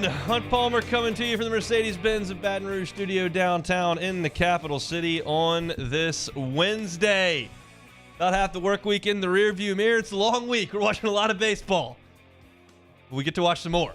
everyone. Hunt Palmer coming to you from the Mercedes-Benz of Baton Rouge studio downtown in the capital city on this Wednesday. About half the work week in the rearview mirror. It's a long week. We're watching a lot of baseball. We get to watch some more.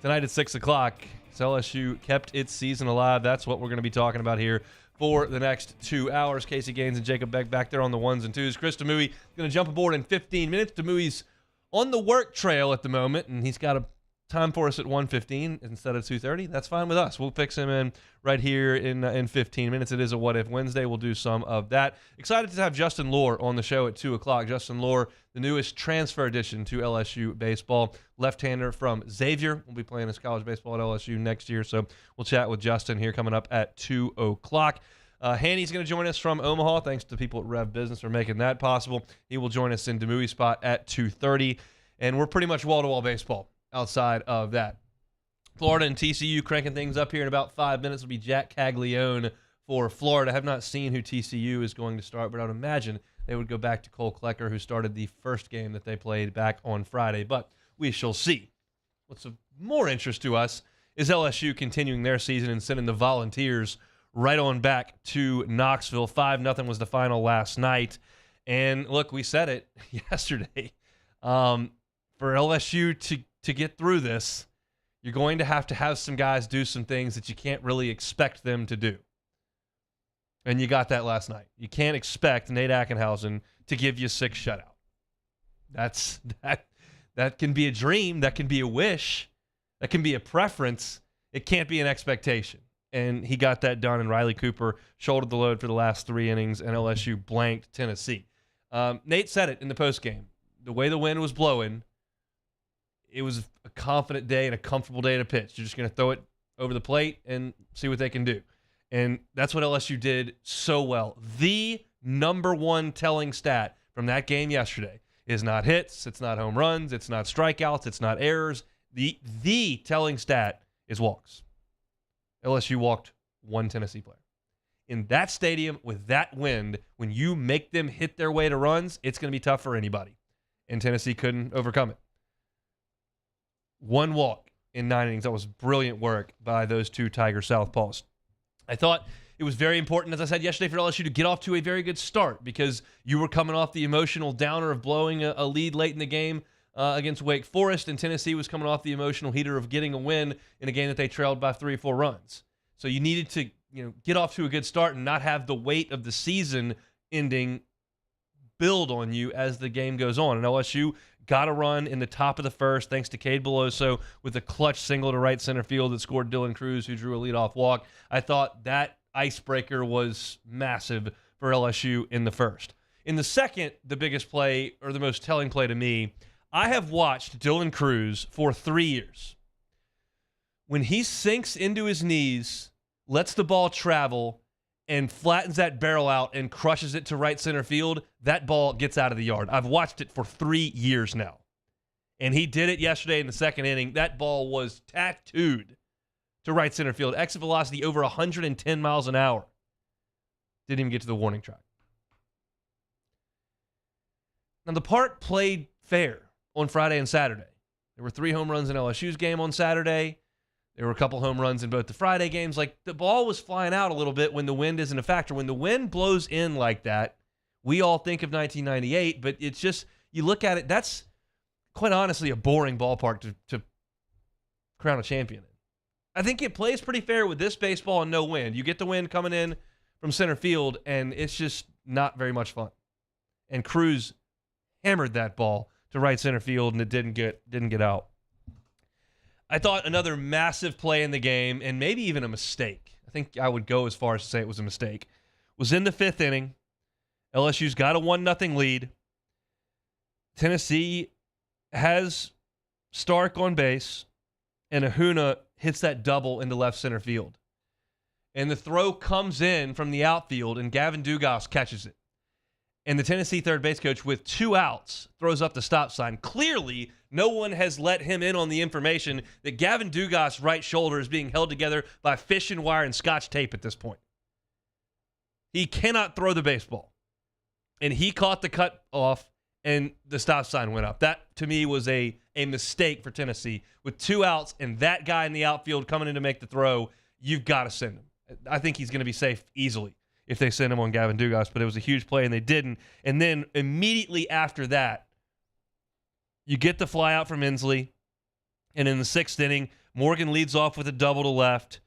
Tonight at 6 o'clock, LSU kept its season alive. That's what we're going to be talking about here for the next 2 hours. Casey Gaines and Jacob Beck back there on the ones and twos. Chris Demouy going to jump aboard in 15 minutes. Demouй's on the work trail at the moment, and he's got a time for us at 1:15 instead of 2:30. That's fine with us. We'll fix him in right here in 15 minutes. It is a What If Wednesday. We'll do some of that. Excited to have Justin Lohr on the show at 2 o'clock. Justin Lohr, the newest transfer addition to LSU baseball. Left-hander from Xavier. Will be playing his college baseball at LSU next year. So we'll chat with Justin here coming up at 2 o'clock. Hanny's going to join us from Omaha. Thanks to people at Rev Business for making that possible. He will join us in Demouy spot at 2:30. And we're pretty much wall-to-wall baseball outside of that. Florida and TCU cranking things up here in about 5 minutes. Will be Jack Caglione for Florida. I have not seen who TCU is going to start, but I would imagine they would go back to Cole Klecker, who started the first game that they played back on Friday, but we shall see. What's of more interest to us is LSU continuing their season and sending the Volunteers right on back to Knoxville. 5-0 was the final last night. And look, we said it yesterday. For LSU to get through this, you're going to have some guys do some things that you can't really expect them to do. And you got that last night. You can't expect Nate Ackenhausen to give you 6 shutout. That can be a dream. That can be a wish. That can be a preference. It can't be an expectation. And he got that done, and Riley Cooper shouldered the load for the last 3 innings, and LSU blanked Tennessee. Nate said it in the postgame. The way the wind was blowing, it was a confident day and a comfortable day to pitch. You're just going to throw it over the plate and see what they can do. And that's what LSU did so well. The number one telling stat from that game yesterday is not hits, it's not home runs, it's not strikeouts, it's not errors. The telling stat is walks. LSU walked 1 Tennessee player. In that stadium with that wind, when you make them hit their way to runs, it's going to be tough for anybody. And Tennessee couldn't overcome it. 1 walk in 9 innings. That was brilliant work by those 2 Tiger Southpaws. I thought it was very important, as I said yesterday, for LSU to get off to a very good start because you were coming off the emotional downer of blowing a lead late in the game against Wake Forest, and Tennessee was coming off the emotional heater of getting a win in a game that they trailed by 3 or 4 runs. So you needed to get off to a good start and not have the weight of the season ending build on you as the game goes on. And LSU got a run in the top of the first thanks to Cade Beloso with a clutch single to right center field that scored Dylan Cruz, who drew a leadoff walk. I thought that icebreaker was massive for LSU in the first. In the second, the biggest play, or the most telling play to me, I have watched Dylan Cruz for 3 years. When he sinks into his knees, lets the ball travel, and flattens that barrel out and crushes it to right center field, that ball gets out of the yard. I've watched it for 3 years now. And he did it yesterday in the second inning. That ball was tattooed to right center field. Exit velocity over 110 miles an hour. Didn't even get to the warning track. Now, the park played fair on Friday and Saturday. There were 3 home runs in LSU's game on Saturday. There were a couple home runs in both the Friday games. Like, the ball was flying out a little bit when the wind isn't a factor. When the wind blows in like that, we all think of 1998, but it's just, you look at it, that's quite honestly a boring ballpark to crown a champion in. I think it plays pretty fair with this baseball and no wind. You get the wind coming in from center field, and it's just not very much fun. And Cruz hammered that ball to right center field, and it didn't get out. I thought another massive play in the game, and maybe even a mistake, I think I would go as far as to say it was a mistake, was in the 5th inning. LSU's got a 1-0 lead. Tennessee has Stark on base, and Ahuna hits that double into left center field. And the throw comes in from the outfield, and Gavin Dugas catches it. And the Tennessee third base coach, with 2 outs, throws up the stop sign. Clearly, no one has let him in on the information that Gavin Dugas' right shoulder is being held together by fishing wire and scotch tape at this point. He cannot throw the baseball. And he caught the cut off, and the stop sign went up. That, to me, was a a mistake for Tennessee. With 2 outs and that guy in the outfield coming in to make the throw, you've got to send him. I think he's going to be safe easily if they send him on Gavin Dugas, but it was a huge play and they didn't. And then immediately after that, you get the fly out from Inslee, and in the 6th inning, Morgan leads off with a double to left.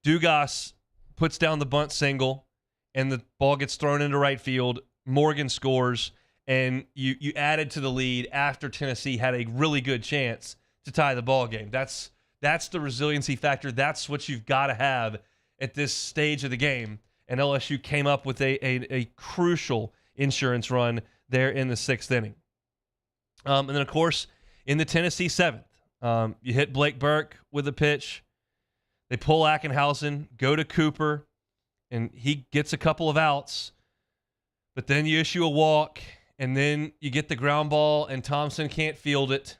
Dugas puts down the bunt single, and the ball gets thrown into right field. Morgan scores, and you added to the lead after Tennessee had a really good chance to tie the ball game. That's the resiliency factor. That's what you've got to have at this stage of the game. And LSU came up with a crucial insurance run there in the 6th inning. And then, of course, in the Tennessee 7th, you hit Blake Burke with a pitch. They pull Ackenhausen, go to Cooper, and he gets a couple of outs. But then you issue a walk, and then you get the ground ball, and Thompson can't field it,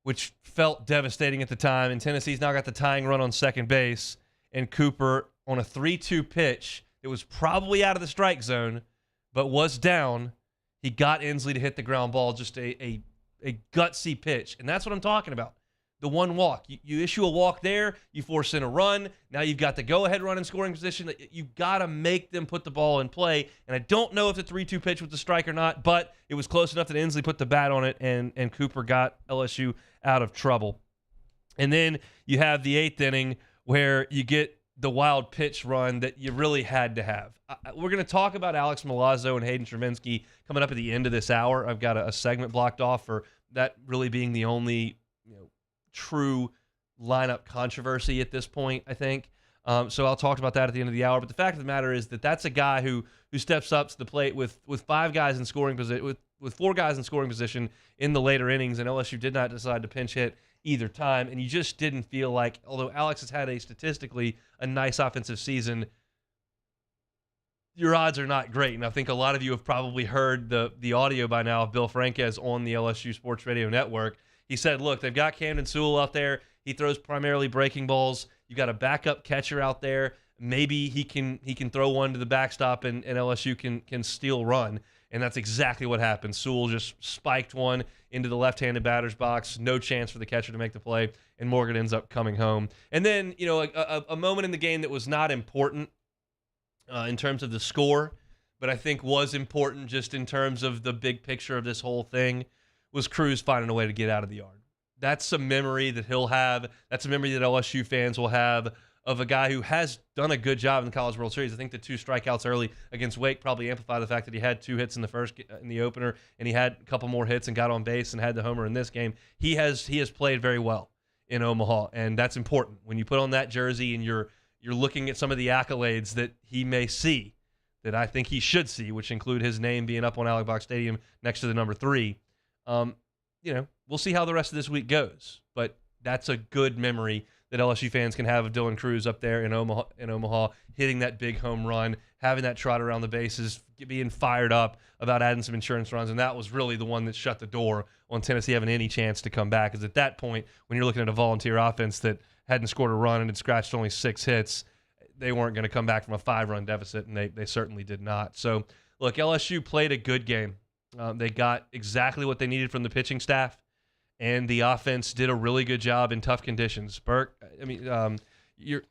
which felt devastating at the time. And Tennessee's now got the tying run on second base, and Cooper on a 3-2 pitch. It was probably out of the strike zone, but was down. He got Inslee to hit the ground ball, just a gutsy pitch. And that's what I'm talking about. The one walk. You issue a walk there, you force in a run. Now you've got the go-ahead run in scoring position. You've got to make them put the ball in play. And I don't know if the 3-2 pitch was a strike or not, but it was close enough that Inslee put the bat on it, and Cooper got LSU out of trouble. And then you have the 8th inning where you get the wild pitch run that you really had to have. We're going to talk about Alex Milazzo and Hayden Sherminsky coming up at the end of this hour. I've got a segment blocked off for that really being the only true lineup controversy at this point, I think. So I'll talk about that at the end of the hour. But the fact of the matter is that that's a guy who steps up to the plate with 5 guys in scoring position, with 4 guys in scoring position in the later innings, and LSU did not decide to pinch hit either time. And you just didn't feel like, although Alex has had statistically a nice offensive season, your odds are not great. And I think a lot of you have probably heard the audio by now of Bill Franquez on the LSU Sports Radio Network. He said, look, they've got Camden Sewell out there. He throws primarily breaking balls. You got a backup catcher out there. Maybe he can throw one to the backstop and LSU can steal run. And that's exactly what happened. Sewell just spiked one into the left-handed batter's box. No chance for the catcher to make the play, and Morgan ends up coming home. And then, a moment in the game that was not important in terms of the score, but I think was important just in terms of the big picture of this whole thing, was Cruz finding a way to get out of the yard. That's a memory that he'll have. That's a memory that LSU fans will have of a guy who has done a good job in the College World Series. I think the 2 strikeouts early against Wake probably amplify the fact that he had 2 hits in the opener, and he had a couple more hits and got on base and had the homer in this game. He has played very well in Omaha, and that's important. When you put on that jersey and you're looking at some of the accolades that he may see, that I think he should see, which include his name being up on Alex Box Stadium next to the number 3. We'll see how the rest of this week goes, but that's a good memory that LSU fans can have of Dylan Cruz up there in Omaha, hitting that big home run, having that trot around the bases, being fired up about adding some insurance runs, and that was really the one that shut the door on Tennessee having any chance to come back, because at that point, when you're looking at a volunteer offense that hadn't scored a run and had scratched only 6 hits, they weren't going to come back from a 5-run deficit, and they certainly did not. So, look, LSU played a good game. They got exactly what they needed from the pitching staff, and the offense did a really good job in tough conditions. Your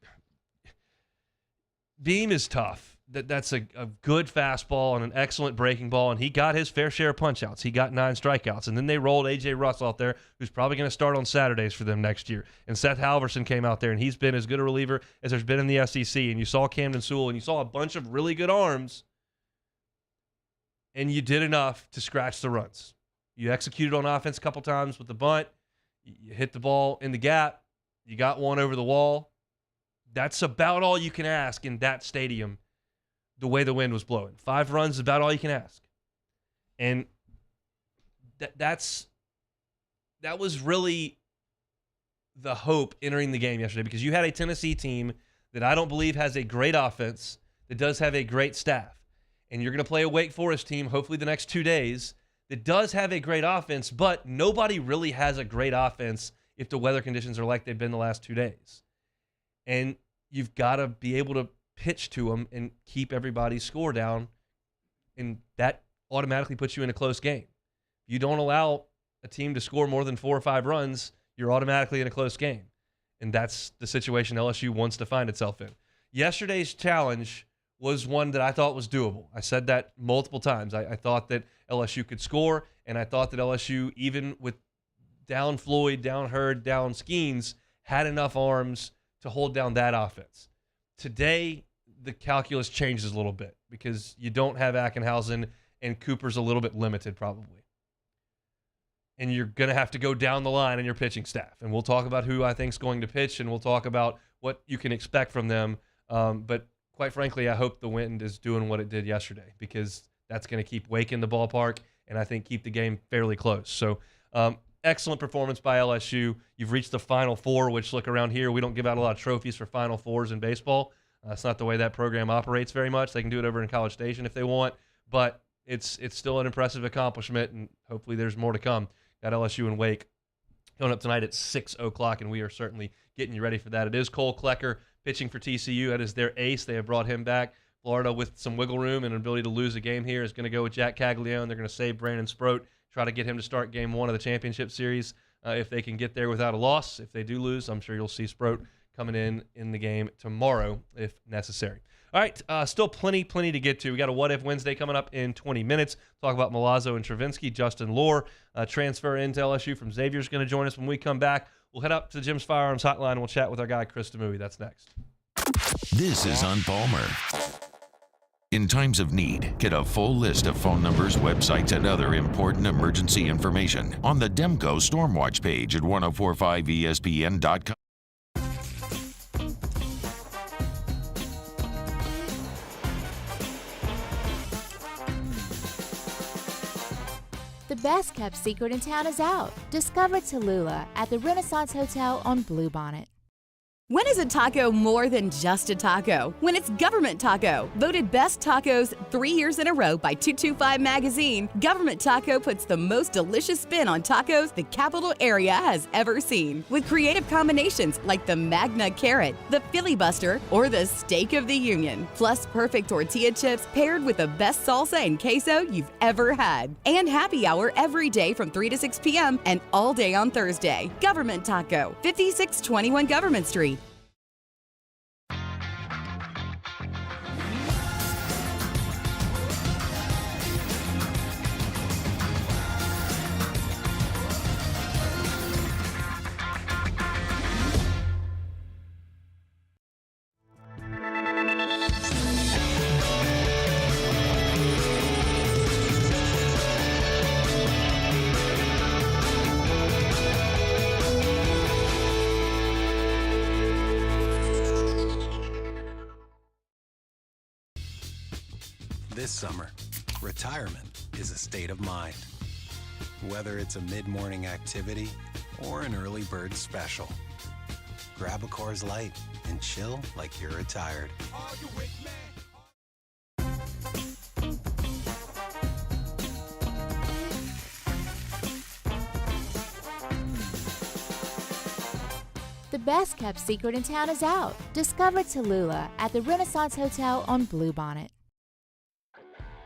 Beam is tough. That's a good fastball and an excellent breaking ball, and he got his fair share of punch-outs. He got 9 strikeouts, and then they rolled A.J. Russell out there, who's probably going to start on Saturdays for them next year. And Seth Halverson came out there, and he's been as good a reliever as there's been in the SEC. And you saw Camden Sewell, and you saw a bunch of really good arms, and you did enough to scratch the runs. You executed on offense a couple times with the bunt. You hit the ball in the gap. You got one over the wall. That's about all you can ask in that stadium, the way the wind was blowing. 5 runs is about all you can ask. And that was really the hope entering the game yesterday, because you had a Tennessee team that I don't believe has a great offense, that does have a great staff. And you're going to play a Wake Forest team, hopefully the next 2 days, that does have a great offense, but nobody really has a great offense if the weather conditions are like they've been the last 2 days. And you've got to be able to pitch to them and keep everybody's score down, and that automatically puts you in a close game. You don't allow a team to score more than 4 or 5 runs, you're automatically in a close game. And that's the situation LSU wants to find itself in. Yesterday's challenge was one that I thought was doable. I said that multiple times. I thought that LSU could score, and I thought that LSU, even with down Floyd, down Hurd, down Skeens, had enough arms to hold down that offense. Today, the calculus changes a little bit because you don't have Ackenhausen, and Cooper's a little bit limited probably. And you're going to have to go down the line in your pitching staff. And we'll talk about who I think is going to pitch, and we'll talk about what you can expect from them. But quite frankly, I hope the wind is doing what it did yesterday because that's going to keep waking the ballpark and I think keep the game fairly close. So excellent performance by LSU. You've reached the Final Four, which, look, around here, we don't give out a lot of trophies for Final Fours in baseball. It's not the way that program operates very much. They can do it over in College Station if they want, but it's still an impressive accomplishment, and hopefully there's more to come. Got LSU and Wake coming up tonight at 6 o'clock, and we are certainly getting you ready for that. It is Cole Klecker pitching for TCU. That is their ace. They have brought him back. Florida, with some wiggle room and an ability to lose a game here, is going to go with Jack Caglione. They're going to save Brandon Sproat, try to get him to start Game 1 of the championship series if they can get there without a loss. If they do lose, I'm sure you'll see Sproat coming in the game tomorrow if necessary. All right, still plenty to get to. We got a What If Wednesday coming up in 20 minutes. Talk about Milazzo and Travinsky. Justin Lohr, transfer into LSU from Xavier, is going to join us when we come back. We'll head up to Jim's Firearms Hotline and we'll chat with our guy, Chris Demouy. That's next. This is On Palmer. In times of need, get a full list of phone numbers, websites, and other important emergency information on the Demco Stormwatch page at 1045ESPN.com. The best kept secret in town is out. Discover Tallulah at the Renaissance Hotel on Bluebonnet. When is a taco more than just a taco? When it's Government Taco. Voted best tacos 3 years in a row by 225 Magazine, Government Taco puts the most delicious spin on tacos the capital area has ever seen. With creative combinations like the Magna Carrot, the Filibuster, or the Steak of the Union. Plus perfect tortilla chips paired with the best salsa and queso you've ever had. And happy hour every day from 3 to 6 p.m. and all day on Thursday. Government Taco, 5621 Government Street. This summer, retirement is a state of mind. Whether it's a mid-morning activity or an early bird special, grab a Coors Light and chill like you're retired. The best kept secret in town is out. Discover Tallulah at the Renaissance Hotel on Bluebonnet.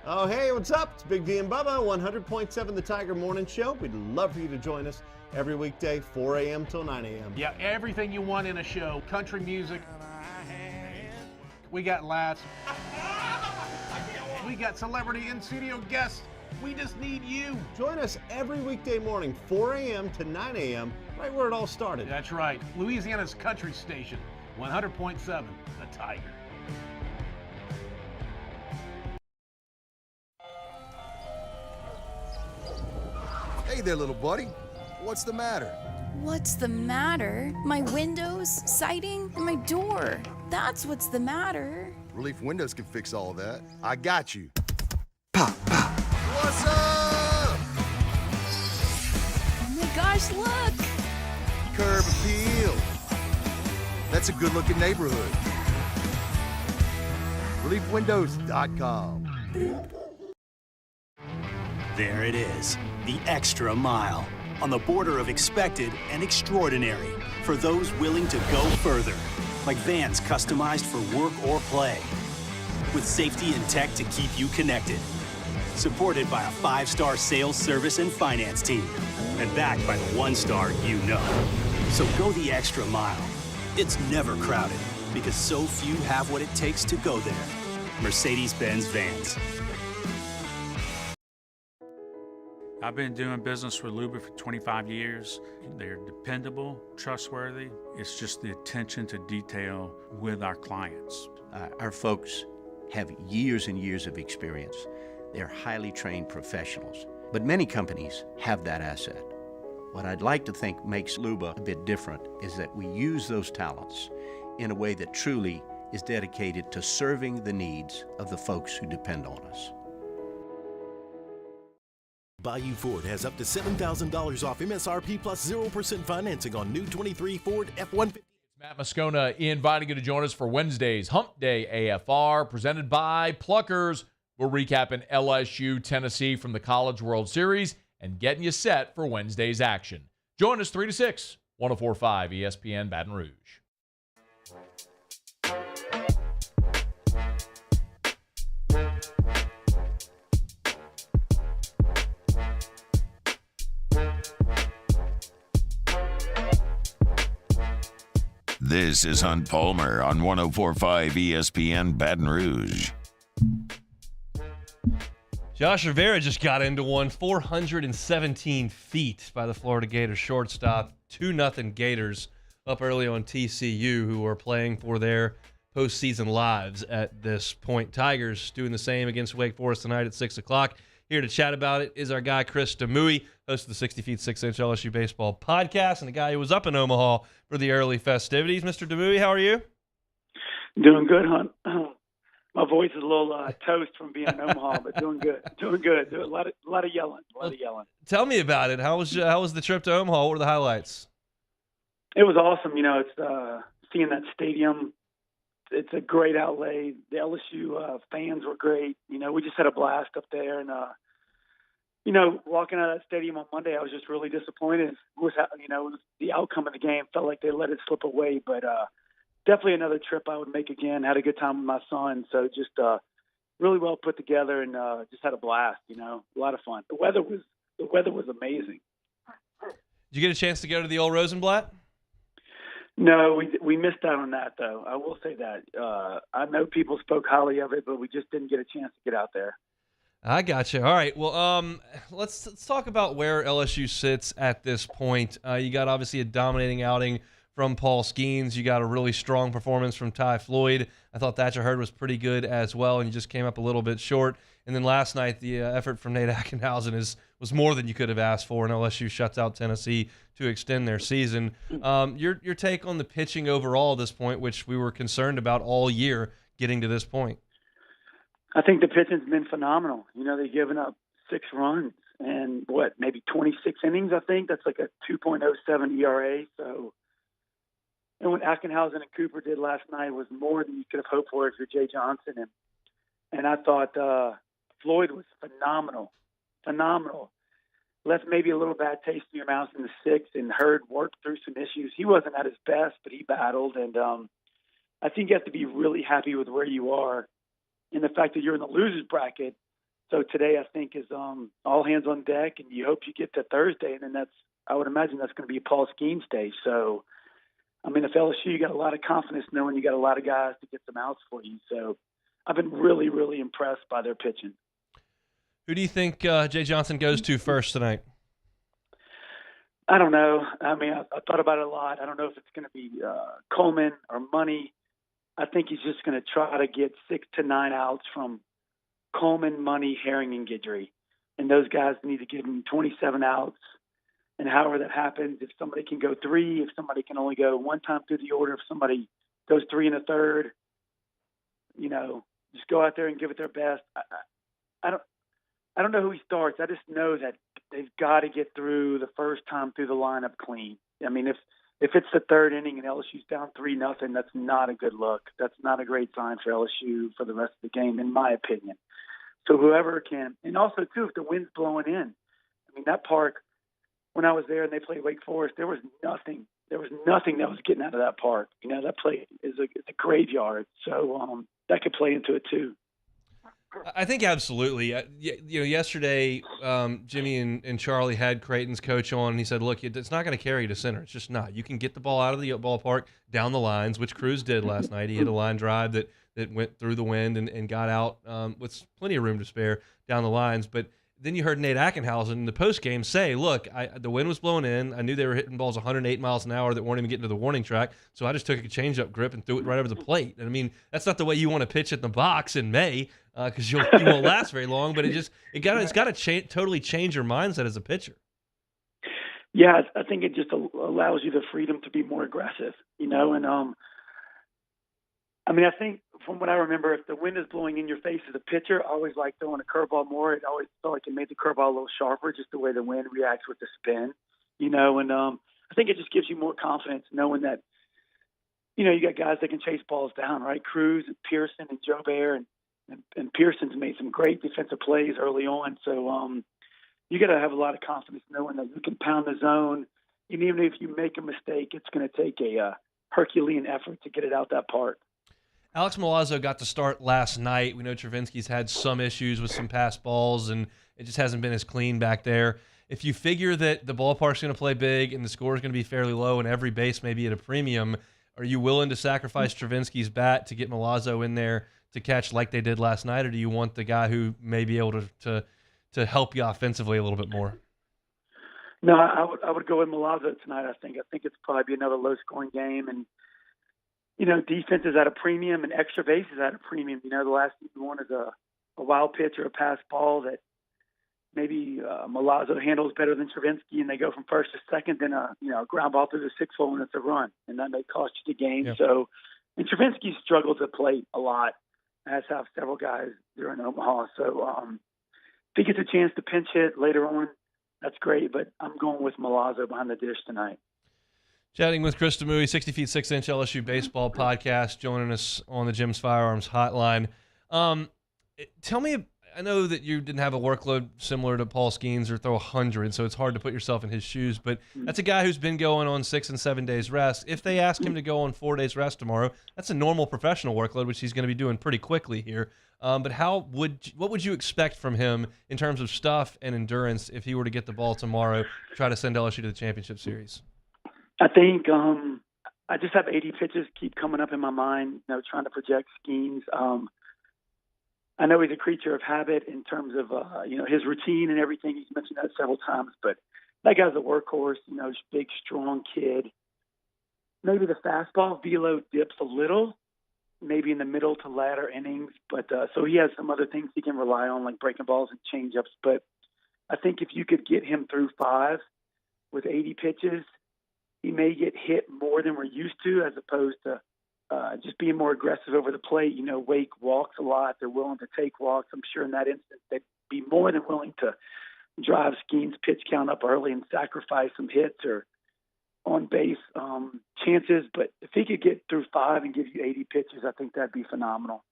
Oh, hey, what's up? It's Big D and Bubba, 100.7 The Tiger Morning Show. We'd love for you to join us every weekday, 4 a.m. till 9 a.m. Yeah, everything you want in a show. Country music. We got laughs. We got celebrity in-studio guests. We just need you. Join us every weekday morning, 4 a.m. to 9 a.m., right where it all started. That's right. Louisiana's country station, 100.7 The Tiger. Hey there, little buddy. What's the matter? What's the matter? My windows, siding, and my door. That's what's the matter. Relief Windows can fix all that. I got you. Pop, pop. What's up? Oh my gosh, look! Curb appeal. That's a good-looking neighborhood. ReliefWindows.com. There it is, the extra mile, on the border of expected and extraordinary for those willing to go further, like vans customized for work or play, with safety and tech to keep you connected, supported by a 5-star sales, service, and finance team. and backed by the one-star you know. So go the extra mile. It's never crowded because so few have what it takes to go there. Mercedes-Benz Vans. I've been doing business with Luba for 25 years. They're dependable, trustworthy. It's just the attention to detail with our clients. Our folks have years and years of experience. They're highly trained professionals. But many companies have that asset. What I'd like to think makes Luba a bit different is that we use those talents in a way that truly is dedicated to serving the needs of the folks who depend on us. Bayou Ford has up to $7,000 off MSRP plus 0% financing on new 23 Ford F-150. It's Matt Moscona inviting you to join us for Wednesday's Hump Day AFR, presented by Pluckers. We're recapping LSU, Tennessee from the College World Series and getting you set for Wednesday's action. Join us 3 to 6, 104.5 ESPN Baton Rouge. This is Hunt Palmer on 104.5 ESPN Baton Rouge. Josh Rivera just got into one, 417 feet by the Florida Gators shortstop. 2-0 Gators up early on TCU, who are playing for their postseason lives at this point. Tigers doing the same against Wake Forest tonight at 6 o'clock. Here to chat about it is our guy, Chris Demouy, host of the 60 Feet 6 Inch LSU Baseball podcast, and a guy who was up in Omaha for the early festivities. Mr. Demouy, how are you? Doing good, Hunt. My voice is a little toast from being in Omaha, but doing good. Doing good. A lot of yelling. Tell me about it. How was the trip to Omaha? What were the highlights? It was awesome. It's seeing that stadium. It's a great outlay. The LSU fans were great. We just had a blast up there. And, walking out of that stadium on Monday, I was just really disappointed with the outcome of the game. Felt like they let it slip away. But definitely another trip I would make again. Had a good time with my son. So just really well put together and just had a blast, a lot of fun. The weather was amazing. Did you get a chance to go to the old Rosenblatt? No, we missed out on that, though. I will say that. I know people spoke highly of it, but we just didn't get a chance to get out there. I got you. All right. Well, let's talk about where LSU sits at this point. You got obviously a dominating outing from Paul Skeens. You got a really strong performance from Ty Floyd. I thought Thatcher Hurd was pretty good as well, and you just came up a little bit short. And then last night, the effort from Nate Ackenhausen was more than you could have asked for, and LSU shuts out Tennessee to extend their season. Your take on the pitching overall at this point, which we were concerned about all year getting to this point? I think the pitching's been phenomenal. They've given up 6 runs and maybe 26 innings, I think. That's like a 2.07 ERA. So, and what Ackenhausen and Cooper did last night was more than you could have hoped for if you're Jay Johnson. And I thought Floyd was phenomenal. Left maybe a little bad taste in your mouth in the 6th, and Hurd worked through some issues. He wasn't at his best, but he battled. And I think you have to be really happy with where you are and the fact that you're in the losers bracket. So today I think is all hands on deck, and you hope you get to Thursday, and then I would imagine that's going to be a Paul Skeens stage. So, if LSU, you got a lot of confidence knowing you got a lot of guys to get some outs for you. So I've been really, really impressed by their pitching. Who do you think Jay Johnson goes to first tonight? I don't know. I thought about it a lot. I don't know if it's going to be Coleman or Money. I think he's just going to try to get 6 to 9 outs from Coleman, Money, Herring, and Guidry. And those guys need to give him 27 outs. And however that happens, if somebody can go 3, if somebody can only go 1 time through the order, if somebody goes 3 in the 3rd, just go out there and give it their best. I don't know who he starts. I just know that they've got to get through the first time through the lineup clean. If it's the 3rd inning and LSU's down 3-0, that's not a good look. That's not a great sign for LSU for the rest of the game, in my opinion. So whoever can, and also too, if the wind's blowing in, that park. When I was there and they played Wake Forest, there was nothing. There was nothing that was getting out of that park. That play is a graveyard. So that could play into it too. I think absolutely. Yesterday, Jimmy and Charlie had Creighton's coach on, and he said, look, it's not going to carry you to center. It's just not. You can get the ball out of the ballpark down the lines, which Cruz did last night. He hit a line drive that went through the wind and got out with plenty of room to spare down the lines. But then you heard Nate Ackenhausen in the postgame say, look, the wind was blowing in. I knew they were hitting balls 108 miles an hour that weren't even getting to the warning track, so I just took a changeup grip and threw it right over the plate. And I mean, that's not the way you want to pitch in the box in May because you won't last very long, but it's got to totally change your mindset as a pitcher. Yeah, I think it just allows you the freedom to be more aggressive, and I mean, I think from what I remember, if the wind is blowing in your face as a pitcher, I always like throwing a curveball more. It always felt like it made the curveball a little sharper, just the way the wind reacts with the spin, and I think it just gives you more confidence knowing that, you got guys that can chase balls down, right? Cruz and Pearson and Joe Bear and Pearson's made some great defensive plays early on. So you got to have a lot of confidence knowing that you can pound the zone. And even if you make a mistake, it's going to take a Herculean effort to get it out that park. Alex Milazzo got to start last night. We know Travinski's had some issues with some pass balls, and it just hasn't been as clean back there. If you figure that the ballpark's going to play big and the score is going to be fairly low and every base may be at a premium, are you willing to sacrifice Travinski's bat to get Milazzo in there to catch like they did last night, or do you want the guy who may be able to help you offensively a little bit more? No, I would go with Milazzo tonight. I think it's probably be another low-scoring game, and defense is at a premium and extra base is at a premium. The last thing you want is a wild pitch or a pass ball that maybe Milazzo handles better than Travinski, and they go from first to second, then a ground ball through the sixth hole and it's a run, and that may cost you the game. Yeah. So, and Travinski struggles at plate a lot, as have several guys there in Omaha. So if he gets a chance to pinch hit later on, that's great, but I'm going with Milazzo behind the dish tonight. Chatting with Chris Demouy, 60 feet 6 inch LSU baseball podcast, joining us on the Jim's Firearms hotline. Tell me, I know that you didn't have a workload similar to Paul Skeens or throw 100, so it's hard to put yourself in his shoes, but that's a guy who's been going on 6 and 7 days rest. If they ask him to go on 4 days rest tomorrow, that's a normal professional workload, which he's going to be doing pretty quickly here. But what would you expect from him in terms of stuff and endurance if he were to get the ball tomorrow, try to send LSU to the championship series? I think I just have 80 pitches keep coming up in my mind, trying to project Skeens. I know he's a creature of habit in terms of, his routine and everything. He's mentioned that several times, but that guy's a workhorse, big, strong kid. Maybe the fastball velo dips a little, maybe in the middle to latter innings, but so he has some other things he can rely on, like breaking balls and changeups. But I think if you could get him through 5 with 80 pitches, he may get hit more than we're used to, as opposed to just being more aggressive over the plate. Wake walks a lot. They're willing to take walks. I'm sure in that instance they'd be more than willing to drive Skeens' pitch count up early and sacrifice some hits or on-base chances. But if he could get through 5 and give you 80 pitches, I think that'd be phenomenal.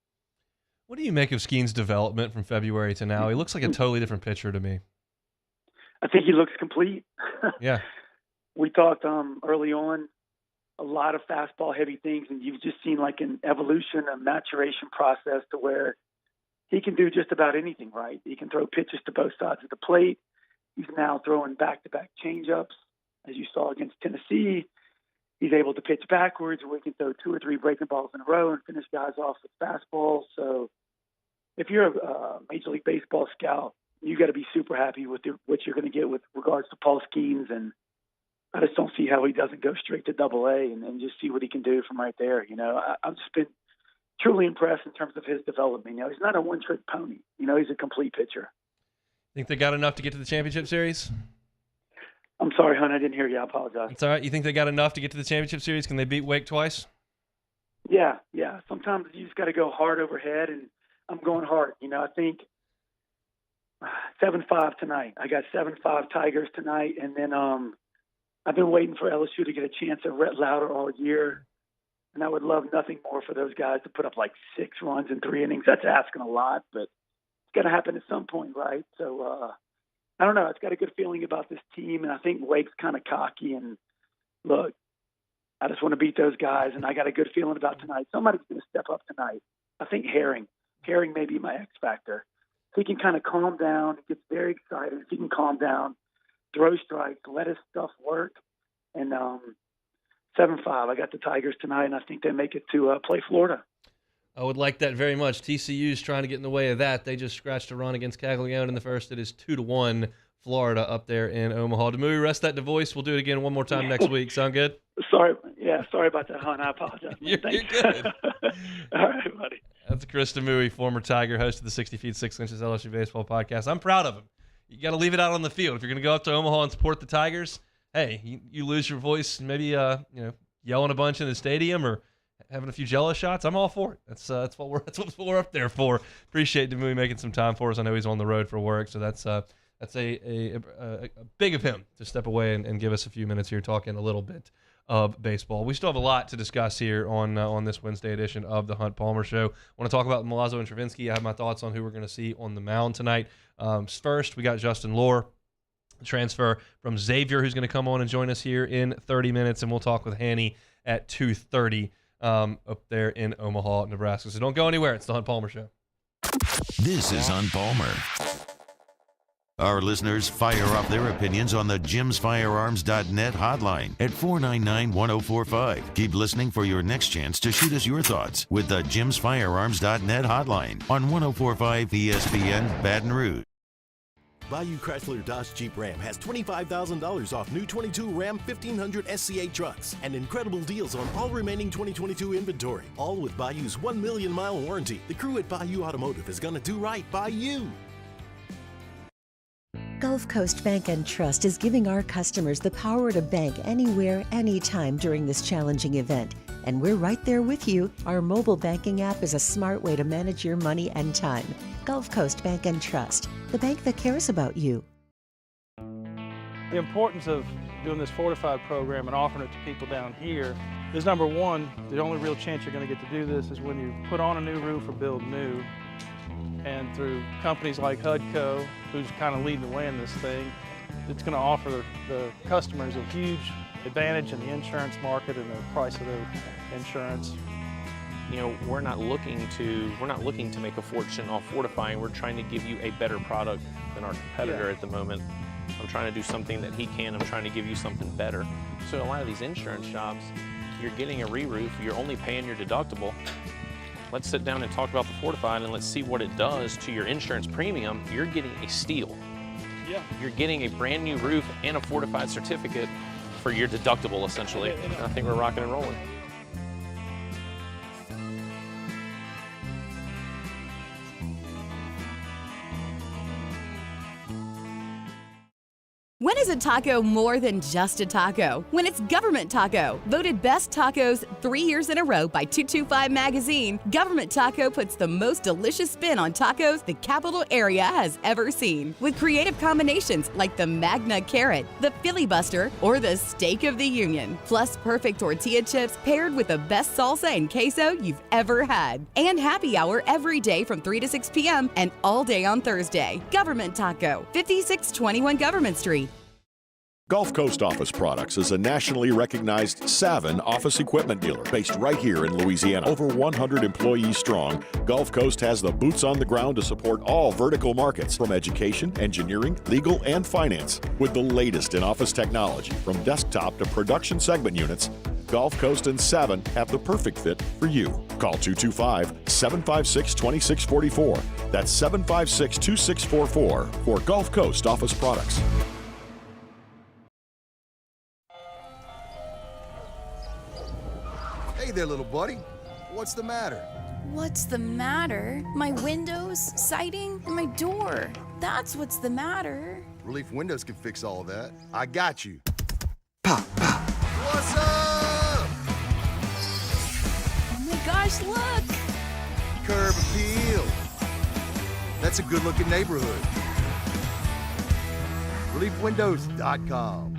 What do you make of Skeens' development from February to now? He looks like a totally different pitcher to me. I think he looks complete. Yeah. We talked early on a lot of fastball heavy things, and you've just seen like an evolution, a maturation process to where he can do just about anything, right? He can throw pitches to both sides of the plate. He's now throwing back-to-back changeups, as you saw against Tennessee. He's able to pitch backwards, where he can throw 2 or 3 breaking balls in a row and finish guys off with fastballs. So if you're a Major League Baseball scout, you got to be super happy with what you're going to get with regards to Paul Skeens, and I just don't see how he doesn't go straight to AA and just see what he can do from right there. I've just been truly impressed in terms of his development. He's not a one-trick pony. He's a complete pitcher. Think they got enough to get to the championship series? I'm sorry, hon, I didn't hear you. I apologize. It's all right. You think they got enough to get to the championship series? Can they beat Wake twice? Yeah. Sometimes you just got to go hard overhead, and I'm going hard. I think 7-5 tonight. I got 7-5 Tigers tonight, and then I've been waiting for LSU to get a chance at Rhett Lauder all year, and I would love nothing more for those guys to put up like 6 runs in 3 innings. That's asking a lot, but it's got to happen at some point, right? So I don't know. It's got a good feeling about this team, and I think Wake's kind of cocky. And look, I just want to beat those guys, and I got a good feeling about tonight. Somebody's going to step up tonight. I think Herring. Herring may be my X factor. He can kind of calm down. He gets very excited. He can calm down, throw strikes, let his stuff work. And 7-5, I got the Tigers tonight, and I think they make it to play Florida. I would like that very much. TCU's trying to get in the way of that. They just scratched a run against Caglione in the first. It is 2-1 Florida up there in Omaha. Demouy, rest that voice. We'll do it again one more time next week. Sound good? Sorry about that, hon. I apologize. You're good. All right, buddy. That's Chris Demouy, former Tiger, host of the 60 Feet 6 Inches LSU Baseball Podcast. I'm proud of him. You got to leave it out on the field. If you're going to go up to Omaha and support the Tigers, hey, you lose your voice, maybe yelling a bunch in the stadium or having a few jealous shots. I'm all for it. That's what we're up there for. Appreciate Demouy making some time for us. I know he's on the road for work, so that's a big of him to step away and give us a few minutes here talking a little bit of baseball. We still have a lot to discuss here on this Wednesday edition of the Hunt Palmer Show. I want to talk about Milazzo and Travinski. I have my thoughts on who we're going to see on the mound tonight. First, we got Justin Lohr, transfer from Xavier, who's going to come on and join us here in 30 minutes, and we'll talk with Hanny at 2:30 up there in Omaha, Nebraska. So don't go anywhere. It's the Hunt Palmer Show. This is Hunt Palmer. Our listeners fire off their opinions on the jimsfirearms.net hotline at 499-1045. Keep listening for your next chance to shoot us your thoughts with the jimsfirearms.net hotline on 1045 ESPN Baton Rouge. Bayou Chrysler Dodge Jeep Ram has $25,000 off new 22 Ram 1500 SCA trucks and incredible deals on all remaining 2022 inventory. All with Bayou's 1 million mile warranty. The crew at Bayou Automotive is going to do right by you. Gulf Coast Bank and Trust is giving our customers the power to bank anywhere, anytime during this challenging event. And we're right there with you. Our mobile banking app is a smart way to manage your money and time. Gulf Coast Bank and Trust, the bank that cares about you. The importance of doing this Fortified program and offering it to people down here is, number one, the only real chance you're going to get to do this is when you put on a new roof or build new. And through companies like HUDCO, who's kind of leading the way in this thing, it's going to offer the customers a huge advantage in the insurance market and the price of their insurance. You know, we're not looking to make a fortune off fortifying. We're trying to give you a better product than our competitor at the moment. I'm trying to do something that he can. I'm trying to give you something better. So a lot of these insurance jobs, you're getting a re-roof, you're only paying your deductible. Let's sit down and talk about the Fortified and let's see what it does to your insurance premium. You're getting a steal. Yeah. You're getting a brand new roof and a Fortified certificate for your deductible, essentially. And I think we're rocking and rolling. When is a taco more than just a taco? When it's Government Taco. Voted best tacos 3 years in a row by 225 Magazine, Government Taco puts the most delicious spin on tacos the capital area has ever seen. With creative combinations like the Magna Carrot, the Filibuster, or the Steak of the Union. Plus perfect tortilla chips paired with the best salsa and queso you've ever had. And happy hour every day from 3 to 6 p.m. and all day on Thursday. Government Taco, 5621 Government Street. Gulf Coast Office Products is a nationally recognized Savin office equipment dealer based right here in Louisiana. Over 100 employees strong, Gulf Coast has the boots on the ground to support all vertical markets, from education, engineering, legal, and finance. With the latest in office technology, from desktop to production segment units, Gulf Coast and Savin have the perfect fit for you. Call 225-756-2644. That's 756-2644 for Gulf Coast Office Products. Hey there, little buddy. What's the matter? What's the matter? My windows, siding, and my door. That's what's the matter. Relief Windows can fix all that. I got you. Pop, pop. What's up? Oh my gosh, look! Curb appeal. That's a good-looking neighborhood. ReliefWindows.com.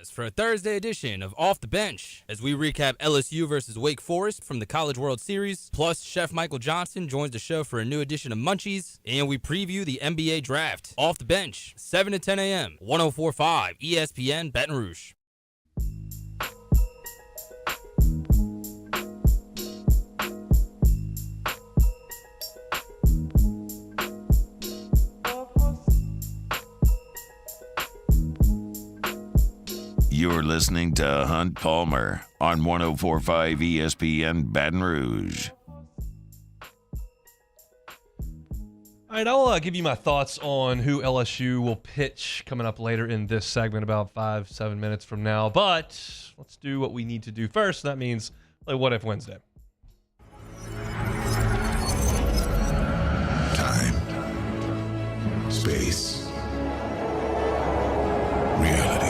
us for a Thursday edition of Off the Bench as we recap LSU versus Wake Forest from the College World Series. Plus, Chef Michael Johnson joins the show for a new edition of Munchies, and we preview the NBA Draft. Off the Bench, 7 to 10 a.m., 104.5 ESPN Baton Rouge. You're listening to Hunt Palmer on 104.5 ESPN Baton Rouge. All right, I'll give you my thoughts on who LSU will pitch coming up later in this segment, about 5-7 minutes from now. But let's do what we need to do first. That means play What If Wednesday. Time, space, reality.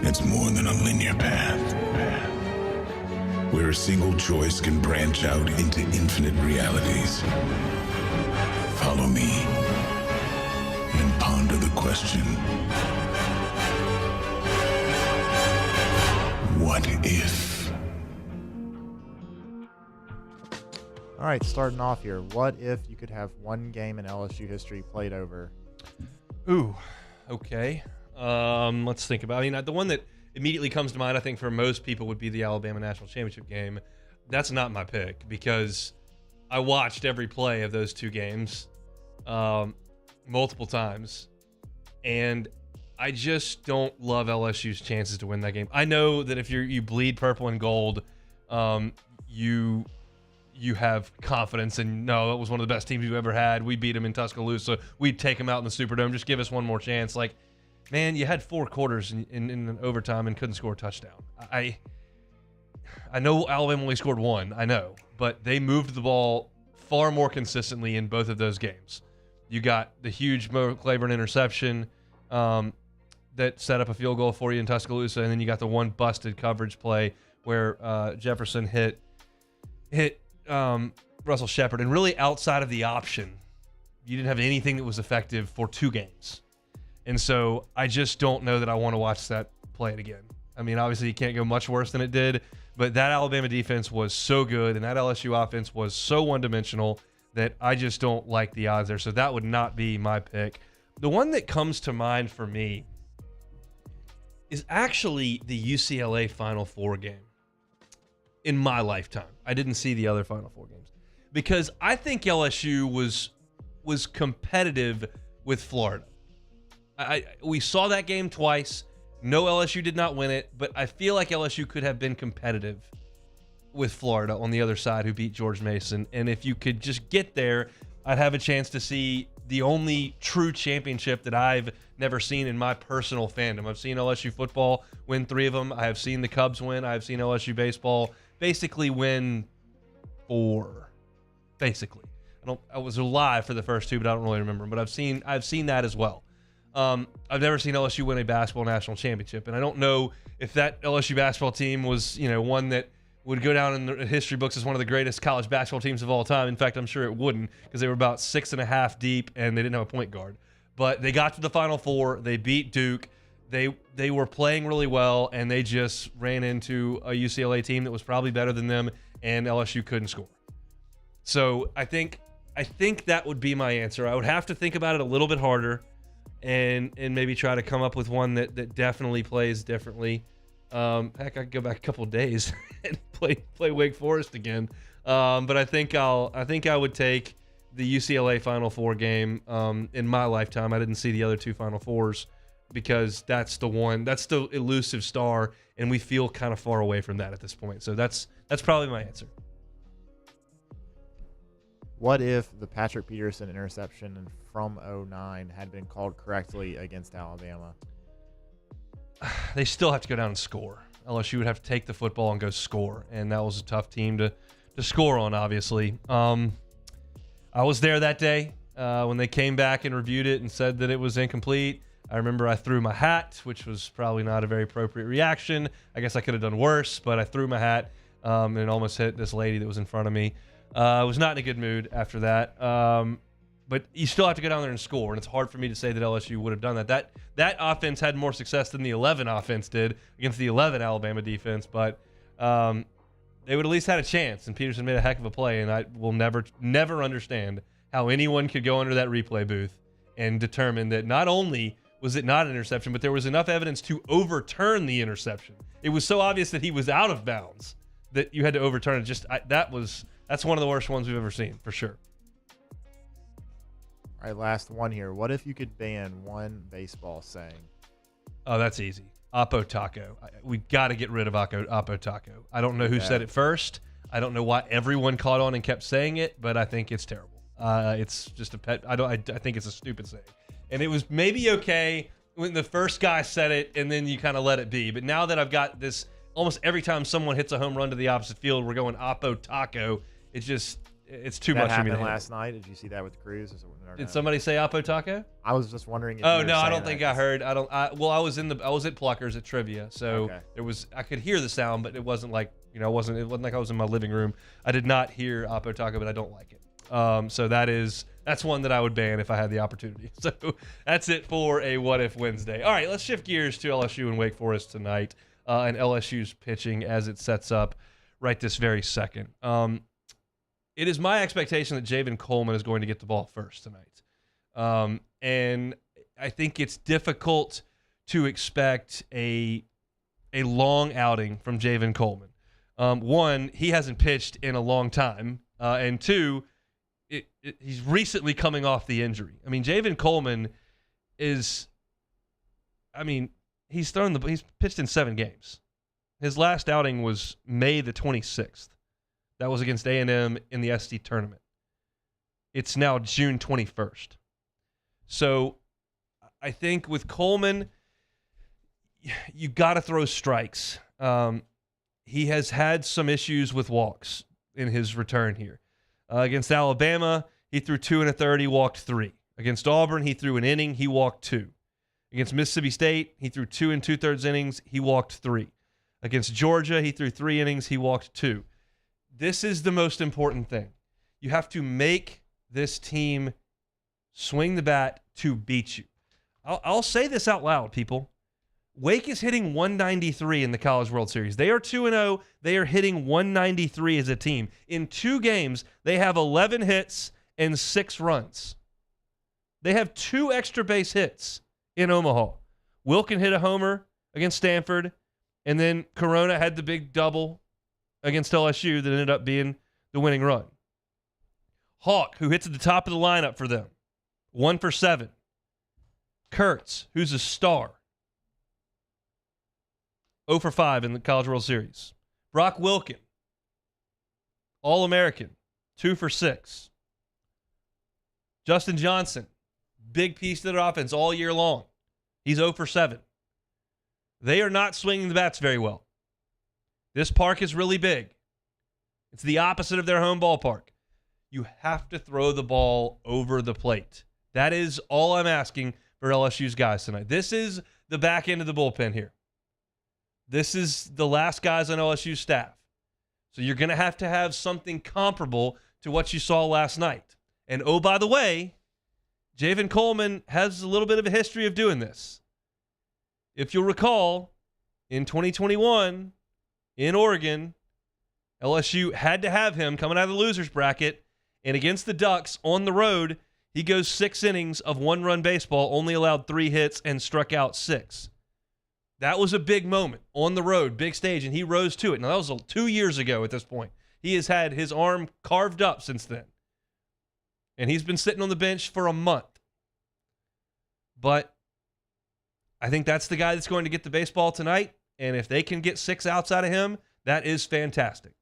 It's more than a linear path. Where a single choice can branch out into infinite realities. Follow me and ponder the question, what if? All right, starting off here. What if you could have one game in LSU history played over? Ooh, okay. Let's think about it. I mean, the one that immediately comes to mind, I think, for most people would be the Alabama National Championship game. That's not my pick because I watched every play of those two games multiple times, and I just don't love LSU's chances to win that game. I know that if you bleed purple and gold, you have confidence and no, it was one of the best teams you've ever had. We beat them in Tuscaloosa. We'd take them out in the Superdome. Just give us one more chance. Like, man, you had 4 quarters in an overtime and couldn't score a touchdown. I know Alabama only scored 1, I know, but they moved the ball far more consistently in both of those games. You got the huge Mo Claiborne interception that set up a field goal for you in Tuscaloosa, and then you got the one busted coverage play where Jefferson hit Russell Shepard, and really outside of the option, you didn't have anything that was effective for 2 games. And so I just don't know that I want to watch that play it again. I mean, obviously it can't go much worse than it did, but that Alabama defense was so good and that LSU offense was so one-dimensional that I just don't like the odds there. So that would not be my pick. The one that comes to mind for me is actually the UCLA Final Four game in my lifetime. I didn't see the other Final Four games because I think LSU was competitive with Florida. We saw that game twice. No, LSU did not win it, but I feel like LSU could have been competitive with Florida on the other side, who beat George Mason. And if you could just get there, I'd have a chance to see the only true championship that I've never seen in my personal fandom. I've seen LSU football win 3 of them. I have seen the Cubs win. I have seen LSU baseball basically win 4. Basically, I was alive for the first 2, but I don't really remember them. But I've seen that as well. I've never seen LSU win a basketball national championship, and I don't know if that LSU basketball team was, one that would go down in the history books as one of the greatest college basketball teams of all time. In fact, I'm sure it wouldn't because they were about 6.5 deep and they didn't have a point guard. But they got to the Final Four. They beat Duke. They were playing really well, and they just ran into a UCLA team that was probably better than them, and LSU couldn't score. So I think that would be my answer. I would have to think about it a little bit harder. And maybe try to come up with one that definitely plays differently. Heck, I could go back a couple of days and play Wake Forest again. But I think I would take the UCLA Final Four game in my lifetime. I didn't see the other 2 Final Fours because that's the elusive star, and we feel kind of far away from that at this point. So that's probably my answer. What if the Patrick Peterson interception from 2009 had been called correctly against Alabama? They still have to go down and score. LSU would have to take the football and go score, and that was a tough team to score on, obviously. I was there that day when they came back and reviewed it and said that it was incomplete. I remember I threw my hat, which was probably not a very appropriate reaction. I guess I could have done worse, but I threw my hat and it almost hit this lady that was in front of me. I was not in a good mood after that. But you still have to go down there and score, and it's hard for me to say that LSU would have done that. That offense had more success than the 11 offense did against the 11 Alabama defense, but they would at least had a chance, and Peterson made a heck of a play, and I will never understand how anyone could go under that replay booth and determine that not only was it not an interception, but there was enough evidence to overturn the interception. It was so obvious that he was out of bounds that you had to overturn it. That's one of the worst ones we've ever seen, for sure. All right, last one here. What if you could ban one baseball saying? Oh, that's easy. Oppo Taco. We got to get rid of Oppo Taco. I don't know who said it first. I don't know why everyone caught on and kept saying it, but I think it's terrible. It's just a pet. I think it's a stupid saying. And it was maybe okay when the first guy said it, and then you kind of let it be. But now that I've got this, almost every time someone hits a home run to the opposite field, we're going Oppo Taco. It's too much for me to handle. Last night. Did you see that with Cruz? Did somebody say Oppo Taco? I was just wondering. If I don't think I heard. I was at Pluckers at trivia, so I could hear the sound, but it wasn't like it wasn't like I was in my living room. I did not hear Oppo Taco, but I don't like it. So that's one that I would ban if I had the opportunity. So that's it for a What If Wednesday. All right, let's shift gears to LSU and Wake Forest tonight, and LSU's pitching as it sets up right this very second. It is my expectation that Javen Coleman is going to get the ball first tonight. And I think it's difficult to expect a long outing from Javen Coleman. One, he hasn't pitched in a long time. And two, he's recently coming off the injury. I mean, Javen Coleman he's pitched in 7 games. His last outing was May the 26th. That was against A&M in the SC tournament. It's now June 21st. So I think with Coleman, you got to throw strikes. He has had some issues with walks in his return here. Against Alabama, he threw 2 1/3, he walked 3. Against Auburn, he threw an inning, he walked 2. Against Mississippi State, he threw 2 2/3 innings, he walked 3. Against Georgia, he threw 3 innings, he walked 2. This is the most important thing. You have to make this team swing the bat to beat you. I'll say this out loud, people. Wake is hitting 193 in the College World Series. They are 2-0. They are hitting 193 as a team. In 2 games, they have 11 hits and 6 runs. They have 2 extra base hits in Omaha. Wilkin hit a homer against Stanford, and then Corona had the big double against LSU that ended up being the winning run. Hawk, who hits at the top of the lineup for them, 1 for 7. Kurtz, who's a star, 0 for 5 in the College World Series. Brock Wilkin, All-American, 2 for 6. Justin Johnson, big piece to their offense all year long. He's 0 for 7. They are not swinging the bats very well. This park is really big. It's the opposite of their home ballpark. You have to throw the ball over the plate. That is all I'm asking for LSU's guys tonight. This is the back end of the bullpen here. This is the last guys on LSU's staff. So you're going to have something comparable to what you saw last night. And oh, by the way, Javen Coleman has a little bit of a history of doing this. If you'll recall, in 2021, in Oregon, LSU had to have him coming out of the loser's bracket, and against the Ducks on the road, he goes 6 innings of 1-run baseball, only allowed 3 hits, and struck out 6. That was a big moment on the road, big stage, and he rose to it. Now, that was 2 years ago at this point. He has had his arm carved up since then, and he's been sitting on the bench for a month. But I think that's the guy that's going to get the baseball tonight. And if they can get 6 outs out of him, that is fantastic.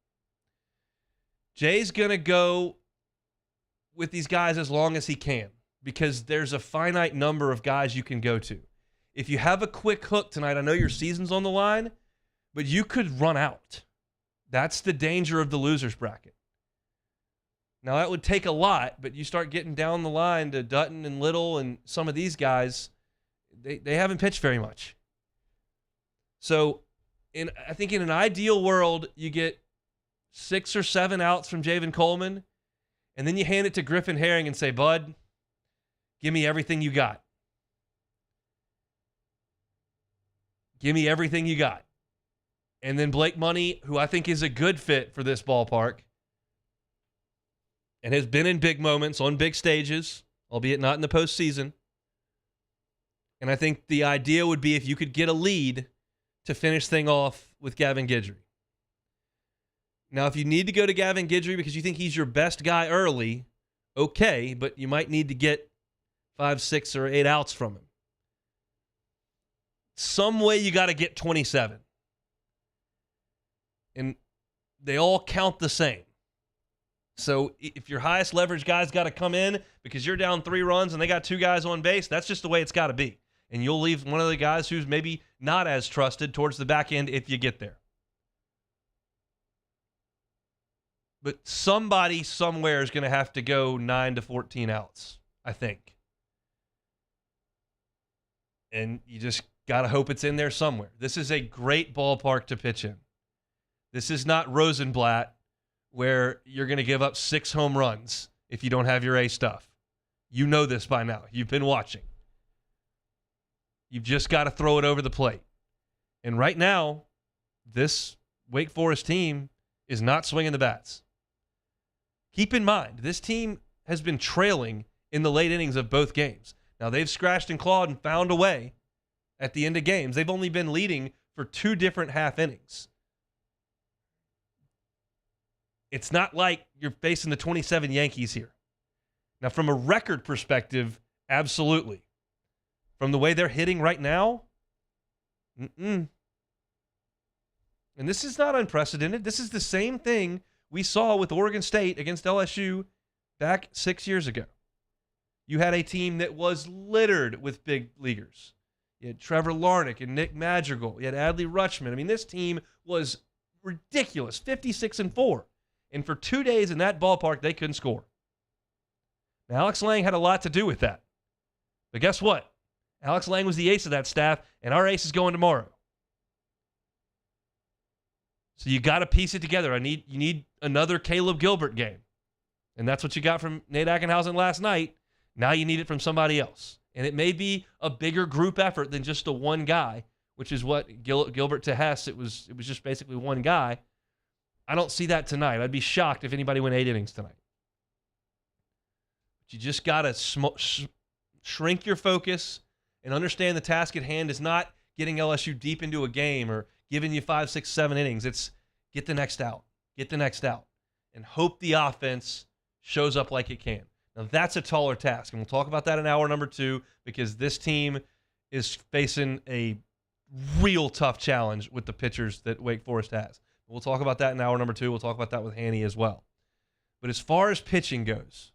Jay's going to go with these guys as long as he can because there's a finite number of guys you can go to. If you have a quick hook tonight, I know your season's on the line, but you could run out. That's the danger of the loser's bracket. Now, that would take a lot, but you start getting down the line to Dutton and Little and some of these guys, they haven't pitched very much. So I think in an ideal world, you get 6 or 7 outs from Javen Coleman, and then you hand it to Griffin Herring and say, bud, Give me everything you got. Give me everything you got. And then Blake Money, who I think is a good fit for this ballpark and has been in big moments on big stages, albeit not in the postseason. And I think the idea would be if you could get a lead to finish thing off with Gavin Guidry. Now, if you need to go to Gavin Guidry because you think he's your best guy early, okay, but you might need to get 5, 6, or 8 outs from him. Some way you got to get 27. And they all count the same. So if your highest leverage guy's got to come in because you're down 3 runs and they got 2 guys on base, that's just the way it's got to be. And you'll leave one of the guys who's maybe not as trusted towards the back end if you get there. But somebody somewhere is going to have to go 9 to 14 outs, I think. And you just got to hope it's in there somewhere. This is a great ballpark to pitch in. This is not Rosenblatt where you're going to give up 6 home runs if you don't have your A stuff. You know this by now. You've been watching. You've just got to throw it over the plate. And right now, this Wake Forest team is not swinging the bats. Keep in mind, this team has been trailing in the late innings of both games. Now, they've scratched and clawed and found a way at the end of games. They've only been leading for 2 different half innings. It's not like you're facing the 27 Yankees here. Now, from a record perspective, absolutely. From the way they're hitting right now, And this is not unprecedented. This is the same thing we saw with Oregon State against LSU back 6 years ago. You had a team that was littered with big leaguers. You had Trevor Larnach and Nick Madrigal. You had Adley Rutschman. I mean, this team was ridiculous, 56-4. And for 2 days in that ballpark, they couldn't score. Now, Alex Lang had a lot to do with that. But guess what? Alex Lang was the ace of that staff, and our ace is going tomorrow. So you got to piece it together. You need another Caleb Gilbert game. And that's what you got from Nate Ackenhausen last night. Now you need it from somebody else. And it may be a bigger group effort than just the one guy, which is what Gilbert to Hess, it was just basically one guy. I don't see that tonight. I'd be shocked if anybody went 8 innings tonight. But you just got to shrink your focus and understand the task at hand is not getting LSU deep into a game or giving you 5, 6, 7 innings. It's get the next out. Get the next out. And hope the offense shows up like it can. Now, that's a taller task, and we'll talk about that in hour number 2 because this team is facing a real tough challenge with the pitchers that Wake Forest has. We'll talk about that in hour number 2. We'll talk about that with Hanny as well. But as far as pitching goes,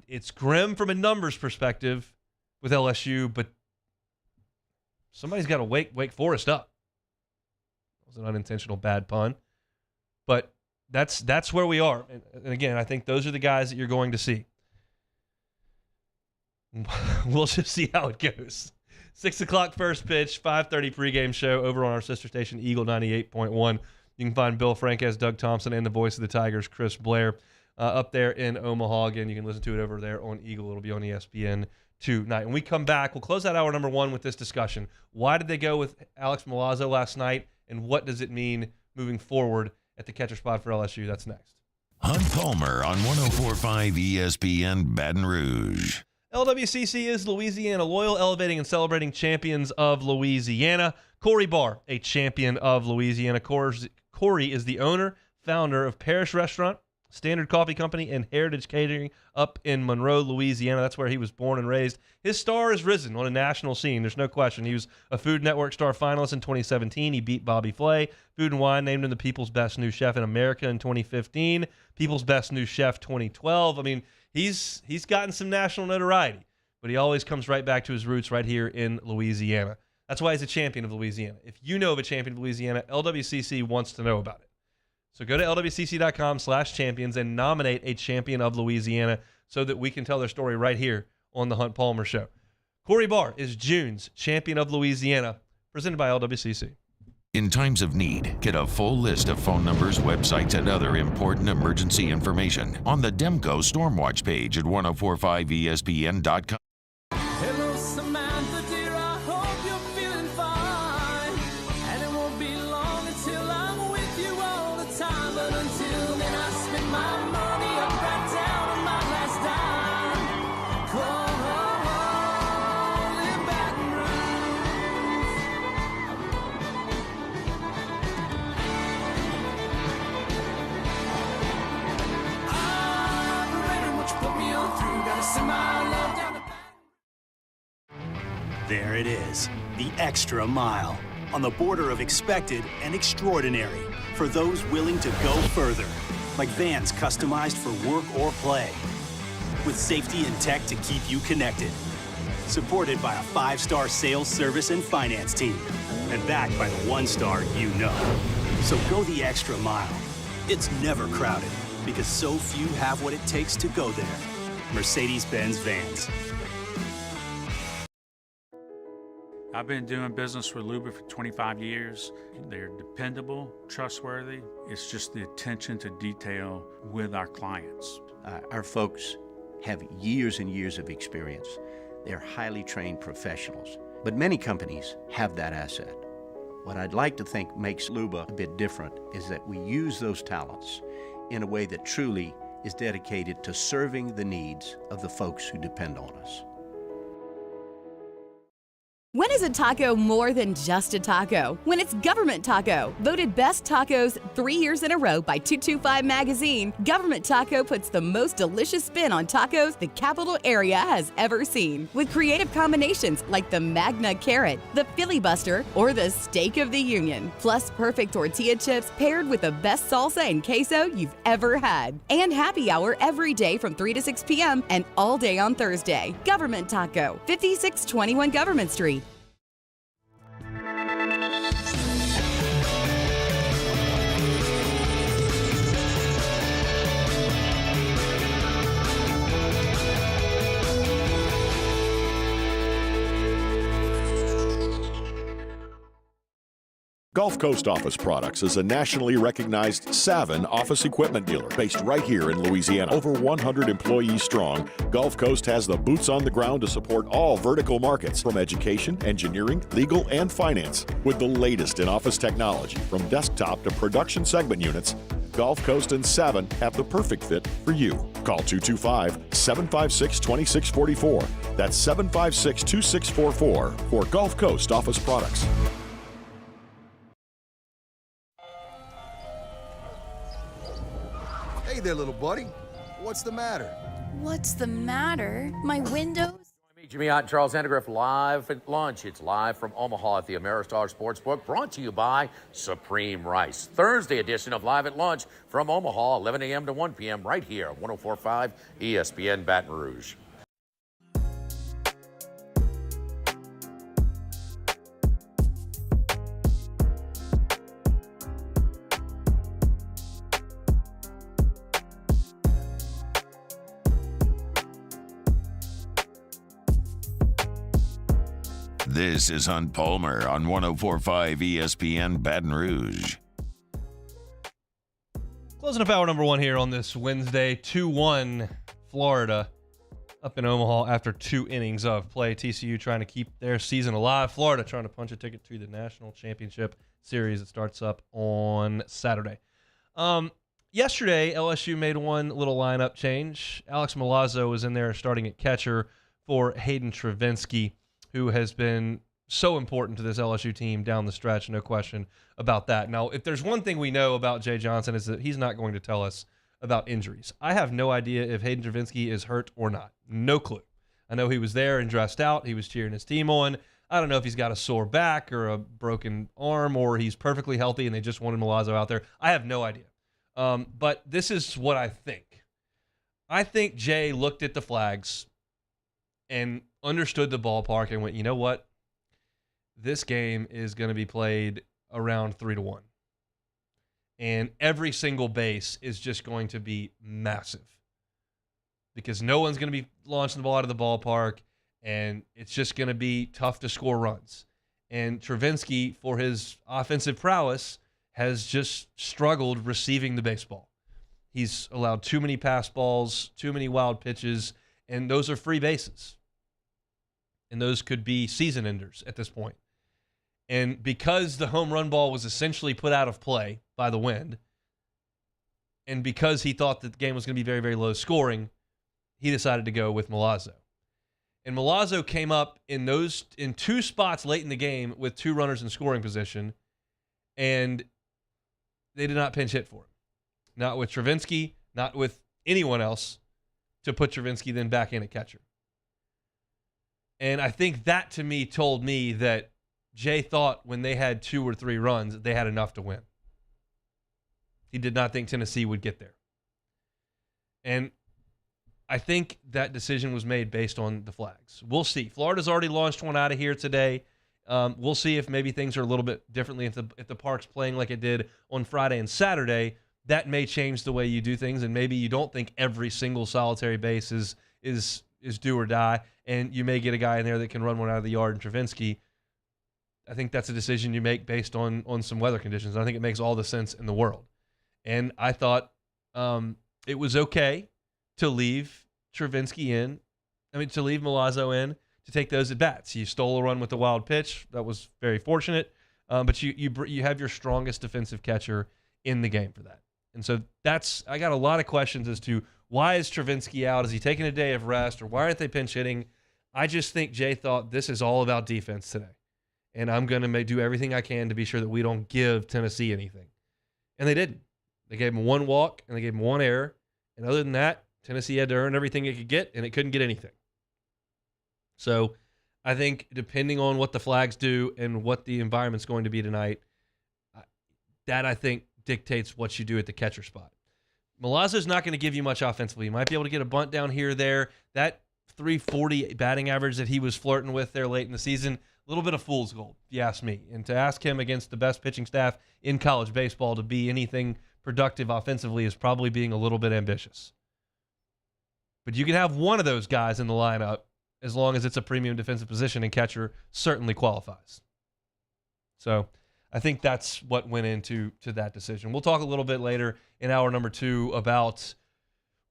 it's grim from a numbers perspective with LSU, but somebody's got to wake Forest up. That was an unintentional bad pun. But that's where we are. And again, I think those are the guys that you're going to see. We'll just see how it goes. 6 o'clock first pitch, 5:30 pregame show over on our sister station, Eagle 98.1. You can find Bill Franquez, Doug Thompson, and the voice of the Tigers, Chris Blair, up there in Omaha. Again, you can listen to it over there on Eagle. It'll be on ESPN tonight. When we come back, we'll close out hour number 1 with this discussion. Why did they go with Alex Milazzo last night, and what does it mean moving forward at the catcher spot for LSU? That's next. Hunt Palmer on 104.5 ESPN Baton Rouge. LWCC is Louisiana, loyal, elevating, and celebrating champions of Louisiana. Corey Barr, a champion of Louisiana. Corey is the owner, founder of Parish Restaurant, Standard Coffee Company, and Heritage Catering up in Monroe, Louisiana. That's where he was born and raised. His star has risen on a national scene. There's no question. He was a Food Network Star finalist in 2017. He beat Bobby Flay. Food and Wine named him the People's Best New Chef in America in 2015. People's Best New Chef 2012. I mean, he's gotten some national notoriety, but he always comes right back to his roots right here in Louisiana. That's why he's a champion of Louisiana. If you know of a champion of Louisiana, LWCC wants to know about it. So go to lwcc.com/champions and nominate a champion of Louisiana so that we can tell their story right here on the Hunt Palmer Show. Corey Barr is June's champion of Louisiana, presented by LWCC. In times of need, get a full list of phone numbers, websites, and other important emergency information on the Demco Stormwatch page at 1045ESPN.com. Hello, Samantha, dear, I hope you're feeling fine. And it won't be long until I'm with you all the time. But until then, I spend my money up right down on my last dime. Come on, in Baton Rouge. I'm ready, what you put me on through. Gotta send my love down to There it is, the extra mile, on the border of expected and extraordinary, for those willing to go further, like vans customized for work or play, with safety and tech to keep you connected, supported by a 5-star sales, service, and finance team, and backed by the 1-star you know. So go the extra mile. It's never crowded, because so few have what it takes to go there. Mercedes-Benz Vans. I've been doing business with Luba for 25 years. They're dependable, trustworthy. It's just the attention to detail with our clients. Our folks have years and years of experience. They're highly trained professionals, but many companies have that asset. What I'd like to think makes Luba a bit different is that we use those talents in a way that truly is dedicated to serving the needs of the folks who depend on us. When is a taco more than just a taco? When it's Government Taco. Voted best tacos 3 years in a row by 225 Magazine, Government Taco puts the most delicious spin on tacos the capital area has ever seen. With creative combinations like the Magna Carrot, the Filibuster, or the Steak of the Union. Plus perfect tortilla chips paired with the best salsa and queso you've ever had. And happy hour every day from 3 to 6 p.m. and all day on Thursday. Government Taco, 5621 Government Street. Gulf Coast Office Products is a nationally recognized Savin office equipment dealer based right here in Louisiana. Over 100 employees strong, Gulf Coast has the boots on the ground to support all vertical markets, from education, engineering, legal, and finance. With the latest in office technology, from desktop to production segment units, Gulf Coast and Savin have the perfect fit for you. Call 225-756-2644. That's 756-2644 for Gulf Coast Office Products. Hey there, little buddy. What's the matter? What's the matter? My windows? Jimmy Ott and Charles Hanagriff live at lunch. It's live from Omaha at the Ameristar Sportsbook, brought to you by Supreme Rice. Thursday edition of Live at Lunch from Omaha, 11 a.m. to 1 p.m. right here, 104.5 ESPN Baton Rouge. This is Hunt Palmer on 104.5 ESPN Baton Rouge. Closing up hour number one here on this Wednesday, 2-1 Florida up in Omaha after 2 innings of play. TCU trying to keep their season alive. Florida trying to punch a ticket to the National Championship Series that starts up on Saturday. Yesterday, LSU made one little lineup change. Alex Milazzo was in there starting at catcher for Hayden Travinski, who has been so important to this LSU team down the stretch, no question about that. Now, if there's one thing we know about Jay Johnson, is that he's not going to tell us about injuries. I have no idea if Hayden Travinski is hurt or not. No clue. I know he was there and dressed out. He was cheering his team on. I don't know if he's got a sore back or a broken arm, or he's perfectly healthy and they just wanted Milazzo out there. I have no idea. But this is what I think. I think Jay looked at the flags and understood the ballpark and went, you know what? This game is going to be played around 3-1. And every single base is just going to be massive because no one's going to be launching the ball out of the ballpark, and it's just going to be tough to score runs. And Travinski, for his offensive prowess, has just struggled receiving the baseball. He's allowed too many pass balls, too many wild pitches, and those are free bases. And those could be season enders at this point. And because the home run ball was essentially put out of play by the wind, and because he thought that the game was going to be very, very low scoring, he decided to go with Milazzo. And Milazzo came up in two spots late in the game with two runners in scoring position, and they did not pinch hit for him. Not with Travinski, not with anyone else, to put Travinski then back in at catcher. And I think that, to me, told me that Jay thought when they had 2 or 3 runs, they had enough to win. He did not think Tennessee would get there. And I think that decision was made based on the flags. We'll see. Florida's already launched one out of here today. We'll see if maybe things are a little bit differently. If the park's playing like it did on Friday and Saturday, that may change the way you do things, and maybe you don't think every single solitary base is do or die, and you may get a guy in there that can run one out of the yard in Travinski. I think that's a decision you make based on some weather conditions. I think it makes all the sense in the world. And I thought it was okay to leave Travinski in, to leave Milazzo in, to take those at bats. You stole a run with the wild pitch. That was very fortunate. But you have your strongest defensive catcher in the game for that. And so I got a lot of questions as to why is Travinski out? Is he taking a day of rest, or why aren't they pinch hitting? I just think Jay thought this is all about defense today. And I'm going to do everything I can to be sure that we don't give Tennessee anything. And they didn't. They gave him 1 walk, and they gave him 1 error. And other than that, Tennessee had to earn everything it could get, and it couldn't get anything. So I think depending on what the flags do and what the environment's going to be tonight, that I think dictates what you do at the catcher spot. Milazzo's not going to give you much offensively. You might be able to get a bunt down here or there. That 340 batting average that he was flirting with there late in the season, a little bit of fool's gold, if you ask me. And to ask him against the best pitching staff in college baseball to be anything productive offensively is probably being a little bit ambitious. But you can have one of those guys in the lineup as long as it's a premium defensive position, and catcher certainly qualifies. So I think that's what went into that decision. We'll talk a little bit later in hour number 2 about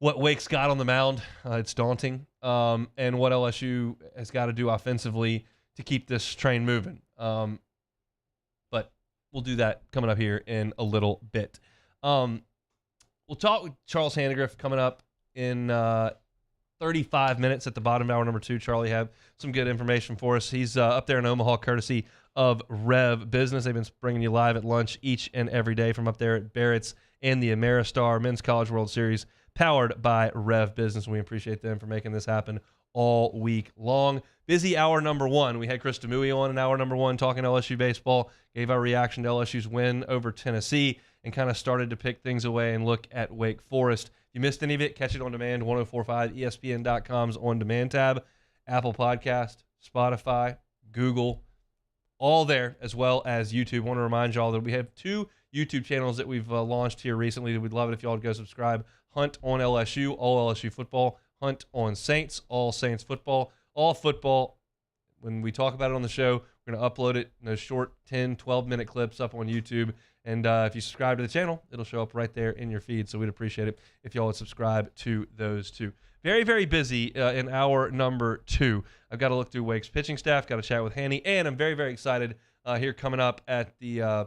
what Wake's got on the mound. It's daunting. And what LSU has got to do offensively to keep this train moving. But we'll do that coming up here in a little bit. We'll talk with Charles Hanagriff coming up in 35 minutes at the bottom of hour number 2. Charlie have some good information for us. He's up there in Omaha, courtesy of Rev Business. They've been bringing you live at lunch each and every day from up there at Barrett's and the Ameristar Men's College World Series, powered by Rev Business. We appreciate them for making this happen all week long. Busy hour number 1. We had Chris Demouy on in hour number 1 talking LSU baseball, gave our reaction to LSU's win over Tennessee, and kind of started to pick things away and look at Wake Forest. If you missed any of it, catch it on demand, 1045 ESPN.com's on-demand tab, Apple Podcast, Spotify, Google, all there, as well as YouTube. I want to remind y'all that we have 2 YouTube channels that we've launched here recently. We'd love it if y'all would go subscribe. Hunt on LSU, all LSU football. Hunt on Saints, all Saints football. All football. When we talk about it on the show, we're going to upload it in those short 10, 12-minute clips up on YouTube. And if you subscribe to the channel, it'll show up right there in your feed. So we'd appreciate it if y'all would subscribe to those 2. Very, very busy in hour number 2. I've got to look through Wake's pitching staff, got to chat with Hanny, and I'm very, very excited here coming up at the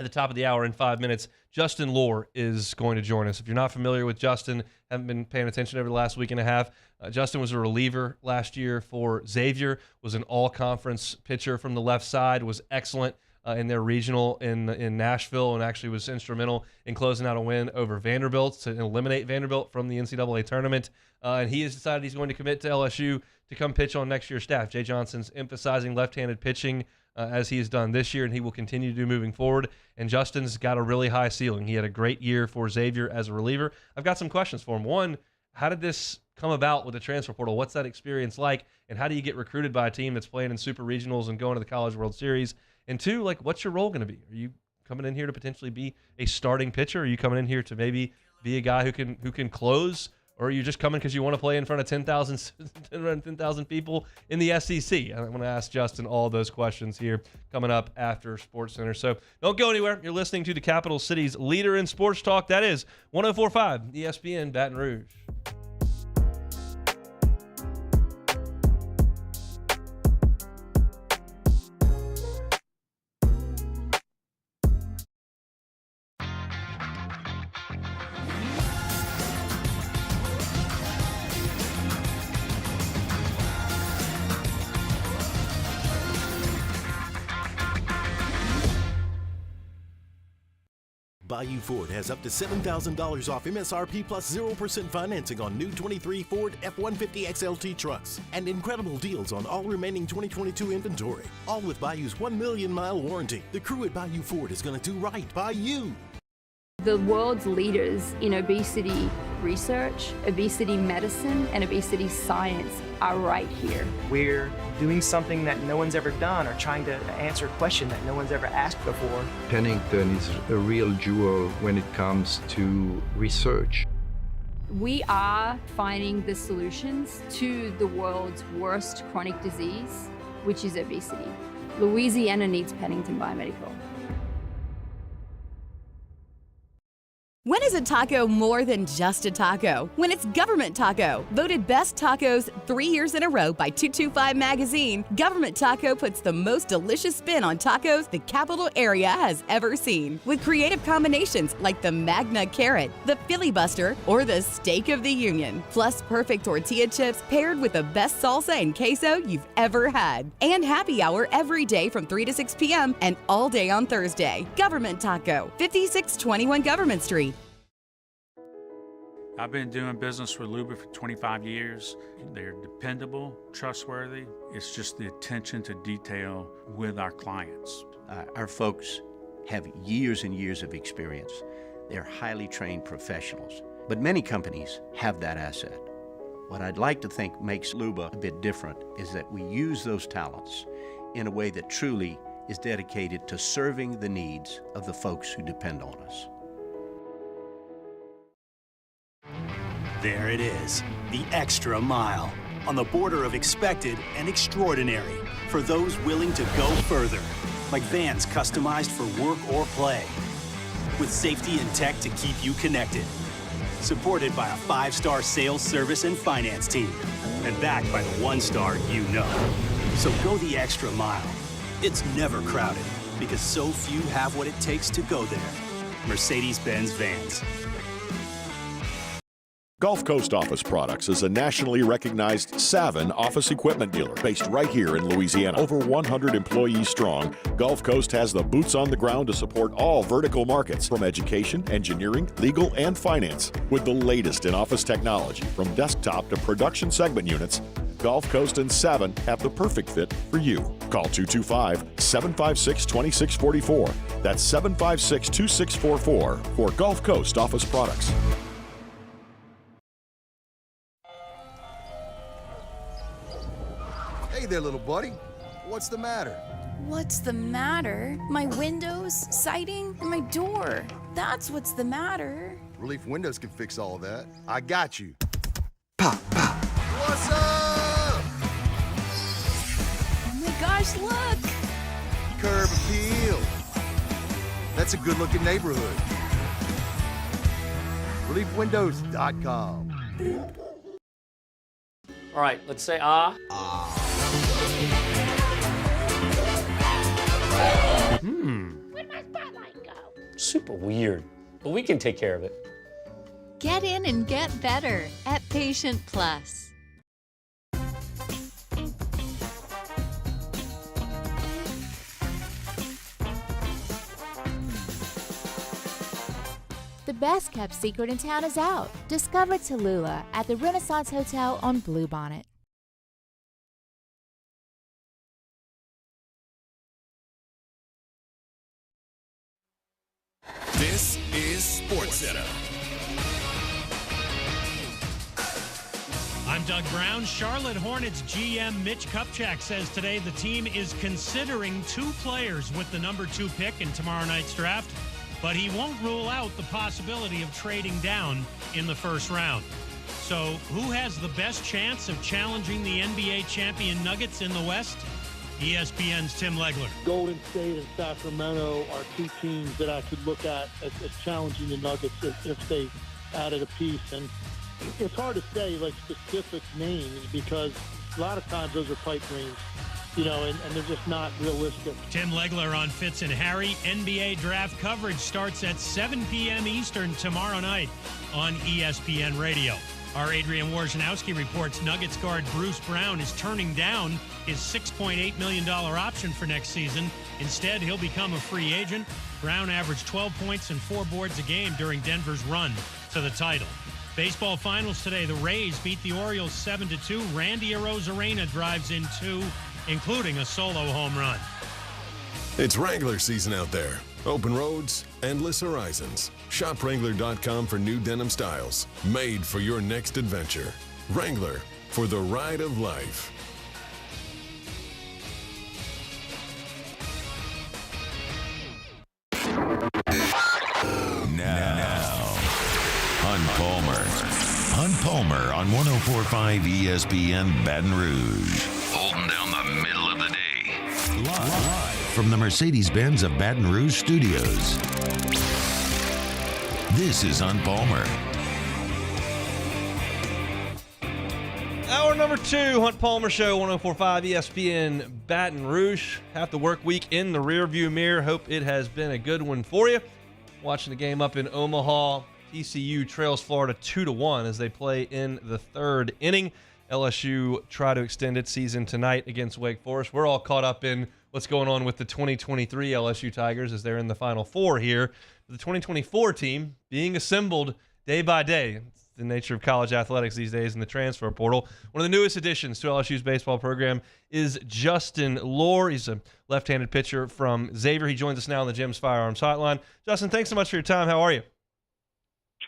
top of the hour in 5 minutes. Justin Lohr is going to join us. If you're not familiar with Justin, haven't been paying attention over the last week and a half, Justin was a reliever last year for Xavier, was an all-conference pitcher from the left side, was excellent in their regional in Nashville, and actually was instrumental in closing out a win over Vanderbilt to eliminate Vanderbilt from the NCAA tournament. And he has decided he's going to commit to LSU to come pitch on next year's staff. Jay Johnson's emphasizing left-handed pitching as he has done this year, and he will continue to do moving forward. And Justin's got a really high ceiling. He had a great year for Xavier as a reliever. I've got some questions for him. One, how did this come about with the transfer portal? What's that experience like? And how do you get recruited by a team that's playing in super regionals and going to the College World Series? And 2, what's your role going to be? Are you coming in here to potentially be a starting pitcher? Are you coming in here to maybe be a guy who can close? Or are you just coming because you want to play in front of 10,000 people in the SEC? I'm going to ask Justin all those questions here coming up after SportsCenter. So don't go anywhere. You're listening to the Capital City's leader in sports talk. That is 104.5 ESPN Baton Rouge. Bayou Ford has up to $7,000 off MSRP plus 0% financing on new 23 Ford F-150 XLT trucks and incredible deals on all remaining 2022 inventory. All with Bayou's 1 million mile warranty. The crew at Bayou Ford is going to do right by you. The world's leaders in obesity research, obesity medicine, and obesity science are right here. We're doing something that no one's ever done or trying to answer a question that no one's ever asked before. Pennington is a real jewel when it comes to research. We are finding the solutions to the world's worst chronic disease, which is obesity. Louisiana needs Pennington Biomedical. When is a taco more than just a taco? When it's Government Taco. Voted best tacos 3 years in a row by 225 Magazine, Government Taco puts the most delicious spin on tacos the capital area has ever seen. With creative combinations like the Magna Carrot, the Filibuster, or the Steak of the Union. Plus perfect tortilla chips paired with the best salsa and queso you've ever had. And happy hour every day from 3 to 6 p.m. and all day on Thursday. Government Taco, 5621 Government Street. I've been doing business with Luba for 25 years. They're dependable, trustworthy. It's just the attention to detail with our clients. Our folks have years and years of experience. They're highly trained professionals. But many companies have that asset. What I'd like to think makes Luba a bit different is that we use those talents in a way that truly is dedicated to serving the needs of the folks who depend on us. There it is, the extra mile, on the border of expected and extraordinary, for those willing to go further, like vans customized for work or play, with safety and tech to keep you connected, supported by a 5-star sales, service, and finance team, and backed by the 1-star you know. So go the extra mile. It's never crowded, because so few have what it takes to go there. Mercedes-Benz Vans. Gulf Coast Office Products is a nationally recognized Savin office equipment dealer based right here in Louisiana. Over 100 employees strong, Gulf Coast has the boots on the ground to support all vertical markets, from education, engineering, legal, and finance. With the latest in office technology, from desktop to production segment units, Gulf Coast and Savin have the perfect fit for you. Call 225-756-2644. That's 756-2644 for Gulf Coast Office Products. Hey there, little buddy. What's the matter? What's the matter? My windows, siding, and my door. That's what's the matter. Relief Windows can fix all that. I got you. Pop, pop. What's up? Oh my gosh, look! Curb appeal. That's a good-looking neighborhood. ReliefWindows.com. All right, let's say ah. Where'd my spotlight go? Super weird, but we can take care of it. Get in and get better at Patient Plus. The best kept secret in town is out. Discover Tallulah at the Renaissance Hotel on Bluebonnet. This is SportsCenter. I'm Doug Brown. Charlotte Hornets GM Mitch Kupchak says today the team is considering 2 players with the number 2 pick in tomorrow night's draft, but he won't rule out the possibility of trading down in the first round. So who has the best chance of challenging the NBA champion Nuggets in the West? ESPN's Tim Legler. Golden State and Sacramento are two teams that I could look at as challenging the Nuggets if they added a piece. And it's hard to say like specific names because a lot of times those are pipe dreams, and they're just not realistic. Tim Legler on Fitz and Harry. NBA draft coverage starts at 7 p.m. Eastern tomorrow night on ESPN Radio. Our Adrian Wojnarowski reports Nuggets guard Bruce Brown is turning down his $6.8 million option for next season. Instead, he'll become a free agent. Brown averaged 12 points and 4 boards a game during Denver's run to the title. Baseball finals today. The Rays beat the Orioles 7-2. Randy Arozarena drives in 2, including a solo home run. It's Wrangler season out there. Open roads, endless horizons. Shop Wrangler.com for new denim styles made for your next adventure. Wrangler, for the ride of life. Now, Hunt Palmer on 104.5 ESPN Baton Rouge. Holding down the middle of the day. Live from the Mercedes-Benz of Baton Rouge Studios. This is Hunt Palmer. Hour number 2, Hunt Palmer Show, 104.5 ESPN Baton Rouge. Half the work week in the rearview mirror. Hope it has been a good one for you. Watching the game up in Omaha. TCU trails Florida 2-1 as they play in the 3rd inning. LSU try to extend its season tonight against Wake Forest. We're all caught up in what's going on with the 2023 LSU Tigers as they're in the Final Four here. The 2024 team being assembled day by day. It's the nature of college athletics these days in the transfer portal. One of the newest additions to LSU's baseball program is Justin Lohr. He's a left-handed pitcher from Xavier. He joins us now on the Jim's Firearms Hotline. Justin, thanks so much for your time. How are you?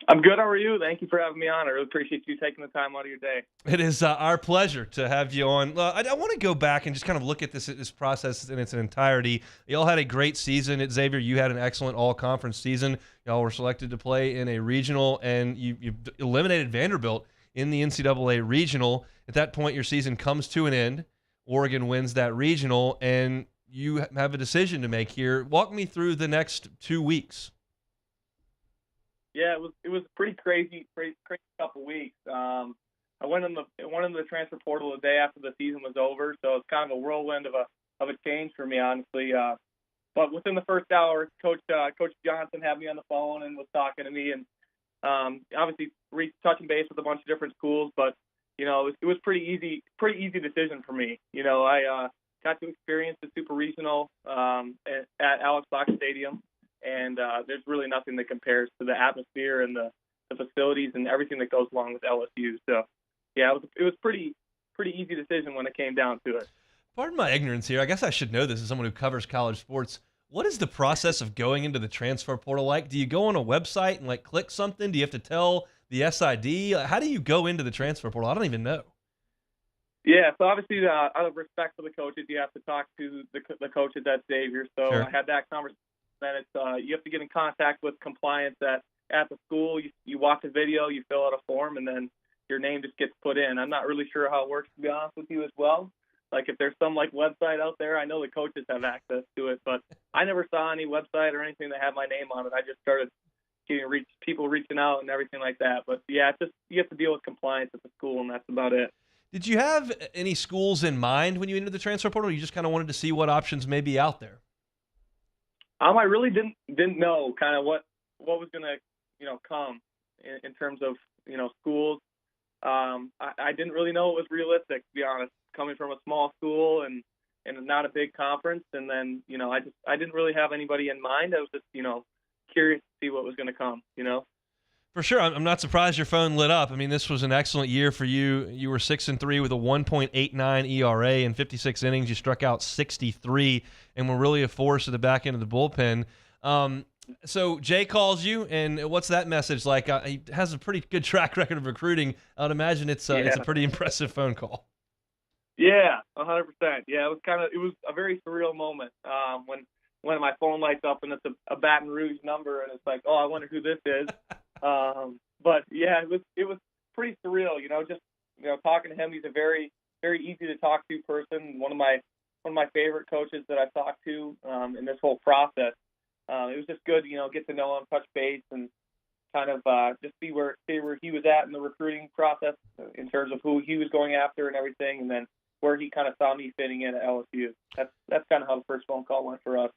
I'm good. How are you? Thank you for having me on. I really appreciate you taking the time out of your day. It is our pleasure to have you on. I want to go back and just kind of look at this process in its entirety. Y'all had a great season at Xavier. You had an excellent all-conference season. Y'all were selected to play in a regional, and you eliminated Vanderbilt in the NCAA regional. At that point, your season comes to an end. Oregon wins that regional, and you have a decision to make here. Walk me through the next 2 weeks. Yeah, it was pretty crazy couple weeks. I went in the transfer portal the day after the season was over, so it's kind of a whirlwind of a change for me, honestly. But within the first hour, Coach Johnson had me on the phone and was talking to me, and obviously touching base with a bunch of different schools. But it was pretty easy decision for me. I got to experience the Super Regional at Alex Fox Stadium. And there's really nothing that compares to the atmosphere and the facilities and everything that goes along with LSU. So, yeah, it was pretty easy decision when it came down to it. Pardon my ignorance here. I guess I should know this as someone who covers college sports. What is the process of going into the transfer portal like? Do you go on a website and click something? Do you have to tell the SID? How do you go into the transfer portal? I don't even know. Yeah, so obviously out of respect for the coaches, you have to talk to the coaches at Xavier. So Sure. I had that conversation. Then it's you have to get in contact with compliance at the school. You watch a video, you fill out a form, and then your name just gets put in. I'm not really sure how it works, to be honest with you, as well. Like if there's some website out there, I know the coaches have access to it, but I never saw any website or anything that had my name on it. I just started getting people reaching out and everything like that. But yeah, it's just you have to deal with compliance at the school, and that's about it. Did you have any schools in mind when you entered the transfer portal? Or you just kind of wanted to see what options may be out there? I really didn't know kind of what was going to come in terms of schools. I didn't really know it was realistic, to be honest, coming from a small school and not a big conference. And then I didn't really have anybody in mind. I was just curious to see what was going to come. For sure. I'm not surprised your phone lit up. I mean, this was an excellent year for you. You were 6-3 with a 1.89 ERA in 56 innings. You struck out 63 and were really a force at the back end of the bullpen. So Jay calls you, and what's that message like? He has a pretty good track record of recruiting. I would imagine it's a pretty impressive phone call. Yeah, 100%. Yeah, it was a very surreal moment when my phone lights up and it's a Baton Rouge number, and it's like, oh, I wonder who this is. But yeah, it was pretty surreal. Just talking to him. He's a very, very easy to talk to person. One of my favorite coaches that I've talked to in this whole process. It was just good, get to know him, touch base, and kind of just see where he was at in the recruiting process in terms of who he was going after and everything, and then where he kind of saw me fitting in at LSU. That's kind of how the first phone call went for us.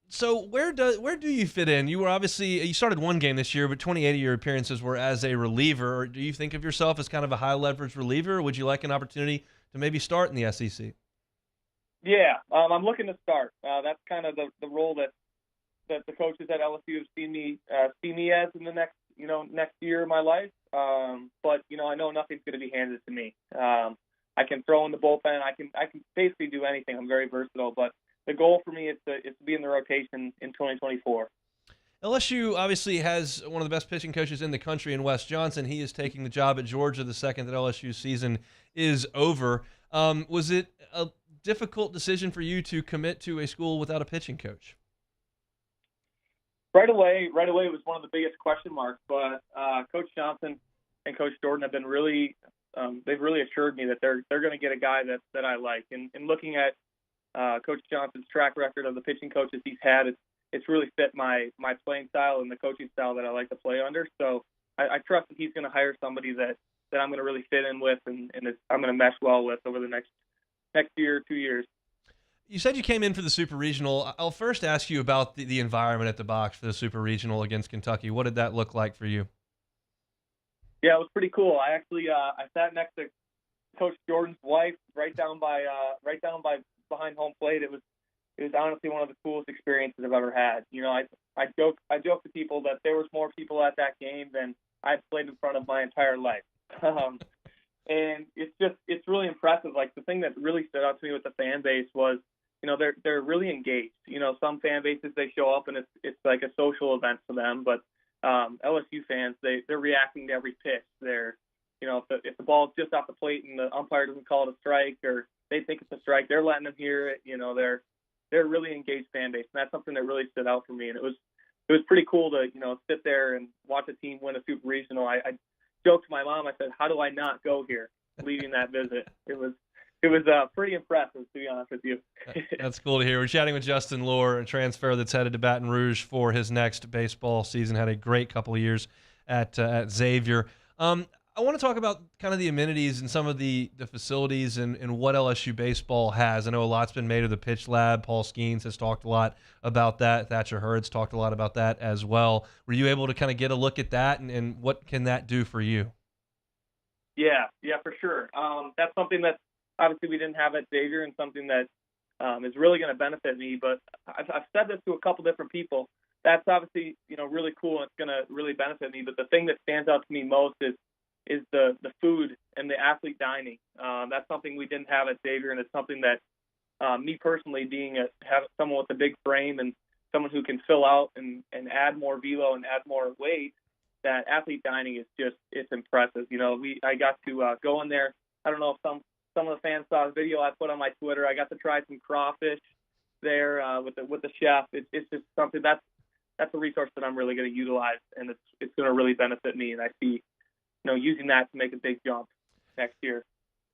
So where do you fit in? You started one game this year, but 28 of your appearances were as a reliever. Or do you think of yourself as kind of a high leverage reliever? Or would you like an opportunity to maybe start in the SEC? Yeah, I'm looking to start. That's kind of the role that the coaches at LSU have seen me as in the next year of my life. But I know nothing's going to be handed to me. I can throw in the bullpen. I can basically do anything. I'm very versatile. But the goal for me is to be in the rotation in 2024. LSU obviously has one of the best pitching coaches in the country in Wes Johnson. He is taking the job at Georgia the second that LSU's season is over. Was it a difficult decision for you to commit to a school without a pitching coach? Right away, it was one of the biggest question marks. But Coach Johnson and Coach Jordan have been they've really assured me that they're going to get a guy that I like. And looking at Coach Johnson's track record of the pitching coaches he's had, it's really fit my playing style and the coaching style that I like to play under. So I trust that he's going to hire somebody that I'm going to really fit in with and I'm going to mesh well with over the next year or 2 years. You said you came in for the Super Regional. I'll first ask you about the environment at the box for the Super Regional against Kentucky. What did that look like for you? Yeah, it was pretty cool. I actually I sat next to Coach Jordan's wife right down by behind home plate. It was honestly one of the coolest experiences I've ever had. I joke to people that there was more people at that game than I've played in front of my entire life. And it's really impressive. Like, the thing that really stood out to me with the fan base was, they're really engaged. Some fan bases, they show up and it's like a social event for them, but LSU fans, they're reacting to every pitch. They're, if the ball's just off the plate and the umpire doesn't call it a strike or they think it's a strike, they're letting them hear it. They're a really engaged fan base, and that's something that really stood out for me. And it was pretty cool to sit there and watch a team win a Super Regional. I joked to my mom. I said, "How do I not go here?" Leading that visit, it was pretty impressive, to be honest with you. That's cool to hear. We're chatting with Justin Lohr, a transfer that's headed to Baton Rouge for his next baseball season. Had a great couple of years at Xavier. I want to talk about kind of the amenities and some of the facilities and what LSU baseball has. I know a lot's been made of the pitch lab. Paul Skeens has talked a lot about that. Thatcher Hurd's talked a lot about that as well. Were you able to kind of get a look at that, and what can that do for you? Yeah, for sure. That's something that obviously we didn't have at Xavier, and something that is really going to benefit me. But I've said this to a couple different people. That's obviously really cool, and it's going to really benefit me. But the thing that stands out to me most is the food and the athlete dining. That's something we didn't have at Xavier, and it's something that me personally, have someone with a big frame and someone who can fill out and add more velo and add more weight, that athlete dining is it's impressive. I got to go in there. I don't know if some of the fans saw the video I put on my Twitter. I got to try some crawfish there with the chef. It's just something that's a resource that I'm really going to utilize, and it's going to really benefit me. And I see using that to make a big jump next year.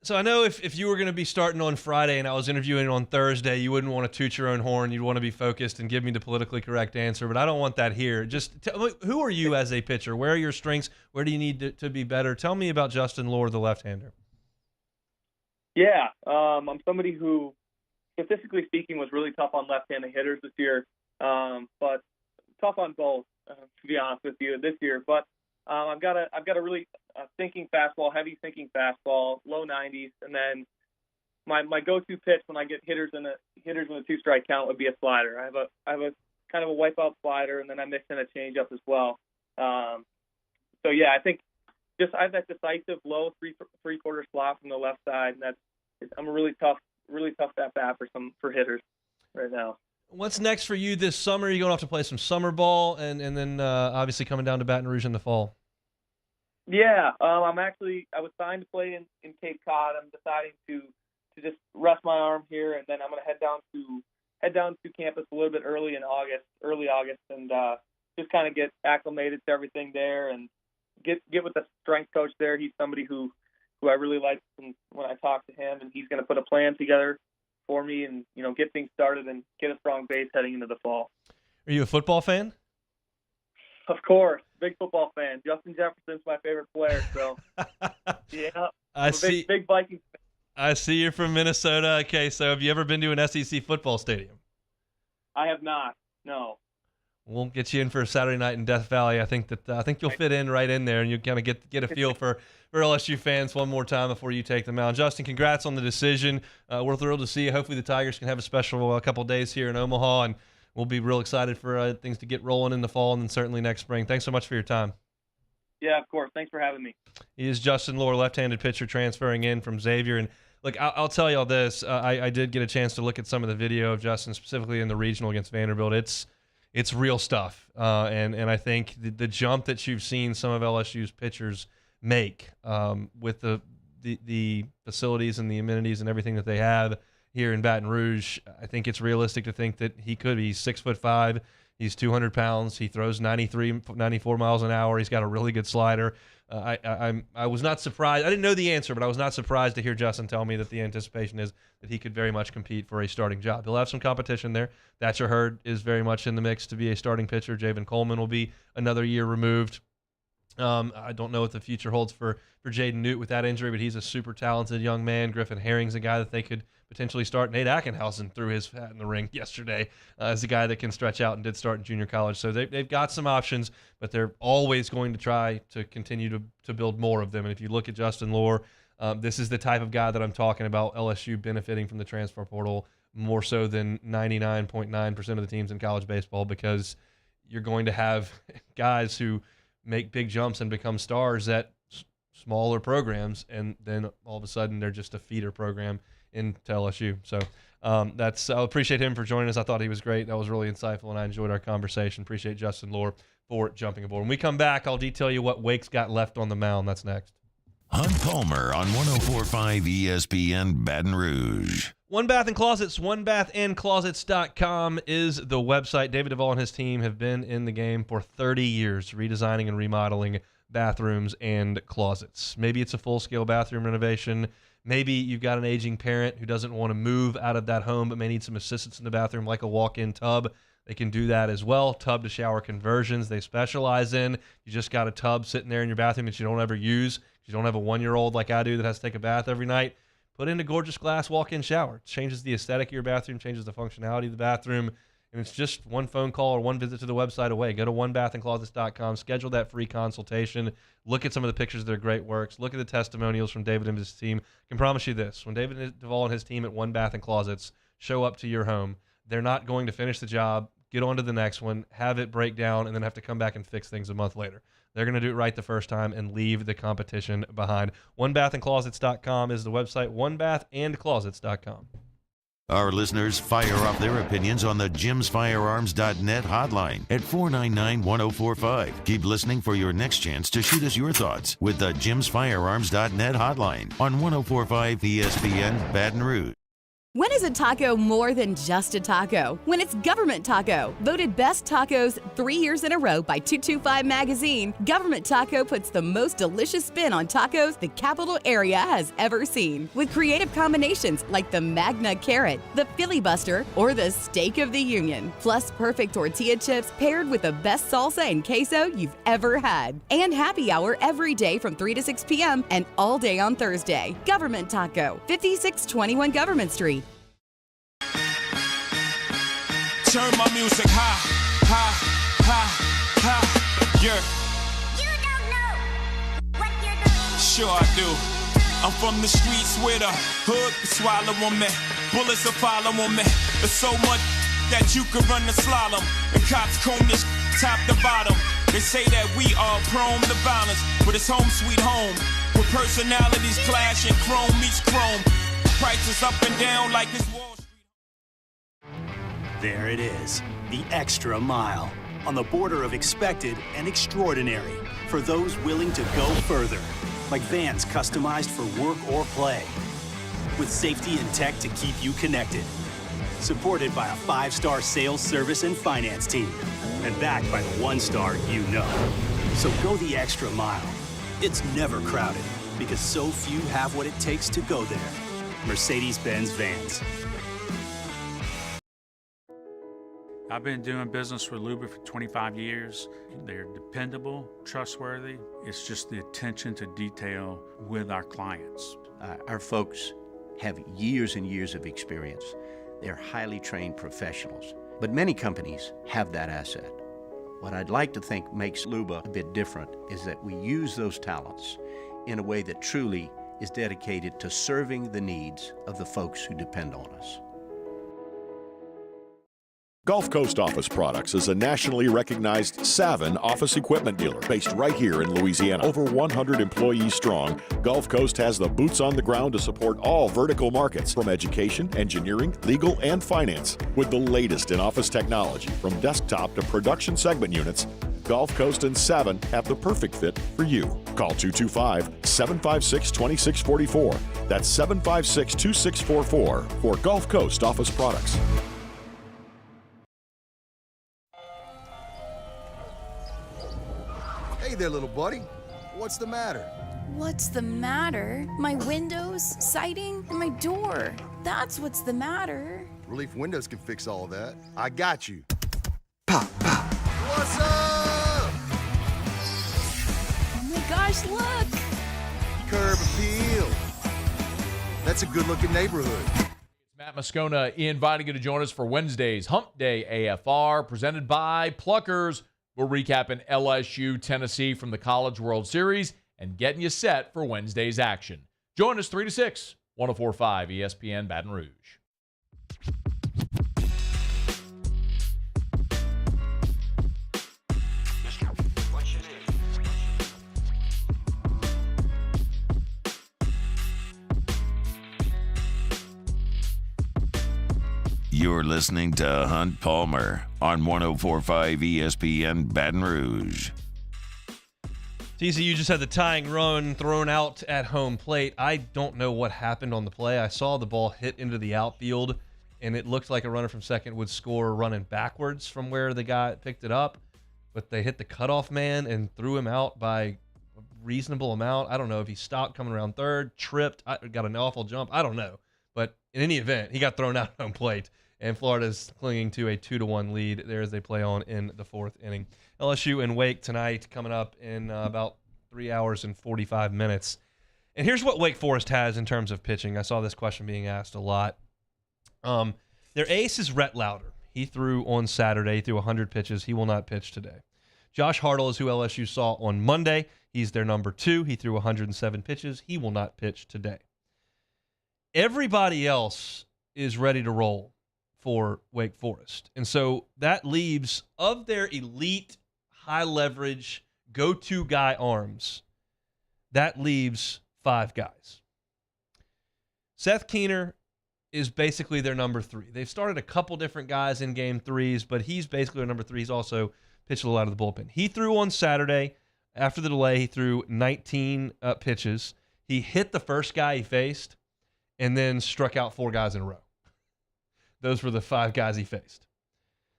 So I know if you were going to be starting on Friday and I was interviewing on Thursday, you wouldn't want to toot your own horn. You'd want to be focused and give me the politically correct answer, but I don't want that here. Just tell me, who are you as a pitcher? Where are your strengths? Where do you need to be better? Tell me about Justin Lohr, the left-hander. Yeah, I'm somebody who, statistically speaking, was really tough on left-handed hitters this year, but tough on both, to be honest with you, this year. But I've got a really thinking fastball, heavy thinking fastball, low 90s, and then my go-to pitch when I get hitters in a 2-strike count would be a slider. I have a kind of a wipeout slider, and then I mix in a changeup as well. So yeah, I think I have that decisive low three-quarter slot from the left side, and I'm a really tough at bat for hitters right now. What's next for you this summer? You're going to have to play some summer ball, and then obviously coming down to Baton Rouge in the fall. Yeah, I was signed to play in Cape Cod. I'm deciding to just rest my arm here, and then I'm going to head down to campus a little bit early August, and just kind of get acclimated to everything there, and get with the strength coach there. He's somebody who I really like when I talk to him, and he's going to put a plan together for me and, get things started and get a strong base heading into the fall. Are you a football fan? Of course. Big football fan. Justin Jefferson's my favorite player, so yeah. I see. Big Vikings fan. I see you're from Minnesota. Okay, so have you ever been to an SEC football stadium? I have not. No. We'll get you in for a Saturday night in Death Valley. I think you'll fit in right in there, and you kind of get a feel for LSU fans one more time before you take them out. Justin, congrats on the decision. We're thrilled to see you. Hopefully the Tigers can have a special couple days here in Omaha, and we'll be real excited for things to get rolling in the fall and then certainly next spring. Thanks so much for your time. Yeah, of course. Thanks for having me. He is Justin Lohr, left-handed pitcher transferring in from Xavier. And look, I'll tell you all this. I did get a chance to look at some of the video of Justin, specifically in the regional against Vanderbilt. It's real stuff, and I think the jump that you've seen some of LSU's pitchers make with the facilities and the amenities and everything that they have here in Baton Rouge, I think it's realistic to think that he could be. He's 6'5", he's 200 pounds, he throws 93, 94 miles an hour. He's got a really good slider. I was not surprised. I didn't know the answer, but I was not surprised to hear Justin tell me that the anticipation is that he could very much compete for a starting job. He'll have some competition there. Thatcher Hurd is very much in the mix to be a starting pitcher. Javen Coleman will be another year removed. I don't know what the future holds for Jaden Newt with that injury, but he's a super talented young man. Griffin Herring's a guy that they could potentially start. Nate Ackenhausen threw his hat in the ring yesterday as a guy that can stretch out and did start in junior college. So they've got some options, but they're always going to try to continue to build more of them. And if you look at Justin Lohr, this is the type of guy that I'm talking about, LSU benefiting from the transfer portal more so than 99.9% of the teams in college baseball, because you're going to have guys who make big jumps and become stars at smaller programs, and then all of a sudden they're just a feeder program into LSU. So I appreciate him for joining us. I thought he was great. That was really insightful, and I enjoyed our conversation. Appreciate Justin Lohr for jumping aboard. When we come back, I'll detail you what Wake's got left on the mound. That's next. Hunt Palmer on 104.5 ESPN Baton Rouge. One Bath and Closets, onebathandclosets.com is the website. David Duvall and his team have been in the game for 30 years, redesigning and remodeling bathrooms and closets. Maybe it's a full-scale bathroom renovation. Maybe you've got an aging parent who doesn't want to move out of that home but may need some assistance in the bathroom, like a walk-in tub. They can do that as well. Tub-to-shower conversions they specialize in. You just got a tub sitting there in your bathroom that you don't ever use. You don't have a 1-year-old like I do that has to take a bath every night. Put in a gorgeous glass walk-in shower. It changes the aesthetic of your bathroom, changes the functionality of the bathroom, and it's just one phone call or one visit to the website away. Go to onebathandclosets.com, schedule that free consultation, look at some of the pictures of their great works, look at the testimonials from David and his team. I can promise you this, when David Duvall and his team at One Bath and Closets show up to your home, they're not going to finish the job, get on to the next one, have it break down, and then have to come back and fix things a month later. They're going to do it right the first time and leave the competition behind. OneBathAndClosets.com is the website, OneBathAndClosets.com. Our listeners fire off their opinions on the JimsFirearms.net hotline at 499-1045. Keep listening for your next chance to shoot us your thoughts with the JimsFirearms.net hotline on 104.5 ESPN Baton Rouge. When is a taco more than just a taco? When it's Government Taco. Voted best tacos 3 years in a row by 225 Magazine, Government Taco puts the most delicious spin on tacos the capital area has ever seen. With creative combinations like the Magna Carrot, the Filibuster, or the Steak of the Union. Plus perfect tortilla chips paired with the best salsa and queso you've ever had. And happy hour every day from 3 to 6 p.m. and all day on Thursday. Government Taco, 5621 Government Street. Turn my music high, high, high, high, yeah. You don't know what you're doing. Sure I do. I'm from the streets where the hood can swallow on me. Bullets will follow on me. There's so much that you could run the slalom. The cops comb this top to bottom. They say that we are prone to violence, but it's home sweet home. Where personalities clash and chrome meets chrome. Prices up and down like this Wall Street. There it is, the extra mile, on the border of expected and extraordinary, for those willing to go further, like vans customized for work or play, with safety and tech to keep you connected, supported by a 5-star sales, service, and finance team, and backed by the 1-star you know. So go the extra mile. It's never crowded because so few have what it takes to go there. Mercedes-Benz Vans. I've been doing business with Luba for 25 years. They're dependable, trustworthy. It's just the attention to detail with our clients. Our folks have years and years of experience. They're highly trained professionals. But many companies have that asset. What I'd like to think makes Luba a bit different is that we use those talents in a way that truly is dedicated to serving the needs of the folks who depend on us. Gulf Coast Office Products is a nationally recognized Savin office equipment dealer based right here in Louisiana. Over 100 employees strong, Gulf Coast has the boots on the ground to support all vertical markets from education, engineering, legal, and finance. With the latest in office technology from desktop to production segment units, Gulf Coast and Savin have the perfect fit for you. Call 225-756-2644. That's 756-2644 for Gulf Coast Office Products. Hey there, little buddy. What's the matter? What's the matter? My windows, siding, and my door. That's what's the matter. Relief Windows can fix all of that. I got you. Pop, pop. What's up? Oh my gosh, look! Curb appeal. That's a good-looking neighborhood. Matt Moscona inviting you to join us for Wednesday's Hump Day AFR, presented by Pluckers. We're recapping LSU, Tennessee from the College World Series and getting you set for Wednesday's action. Join us 3 to 6, 104.5 ESPN Baton Rouge. You're listening to Hunt Palmer on 104.5 ESPN Baton Rouge. TCU just had the tying run thrown out at home plate. I don't know what happened on the play. I saw the ball hit into the outfield, and it looked like a runner from second would score running backwards from where the guy picked it up. But they hit the cutoff man and threw him out by a reasonable amount. I don't know if he stopped coming around third, tripped, got an awful jump. I don't know. But in any event, he got thrown out at home plate. And Florida's clinging to a 2-1 lead there as they play on in the fourth inning. LSU and Wake tonight coming up in about 3 hours and 45 minutes. And here's what Wake Forest has in terms of pitching. I saw this question being asked a lot. Their ace is Rhett Lauder. He threw on Saturday. He threw 100 pitches. He will not pitch today. Josh Hartle is who LSU saw on Monday. He's their number 2. He threw 107 pitches. He will not pitch today. Everybody else is ready to roll for Wake Forest. And so that leaves, of their elite, high-leverage, go-to guy arms, that leaves 5 guys. Seth Keener is basically their number 3. They've started a couple different guys in game 3s, but he's basically their number 3. He's also pitched a little out of the bullpen. He threw on Saturday. After the delay, he threw 19 pitches. He hit the first guy he faced and then struck out 4 guys in a row. Those were the 5 guys he faced.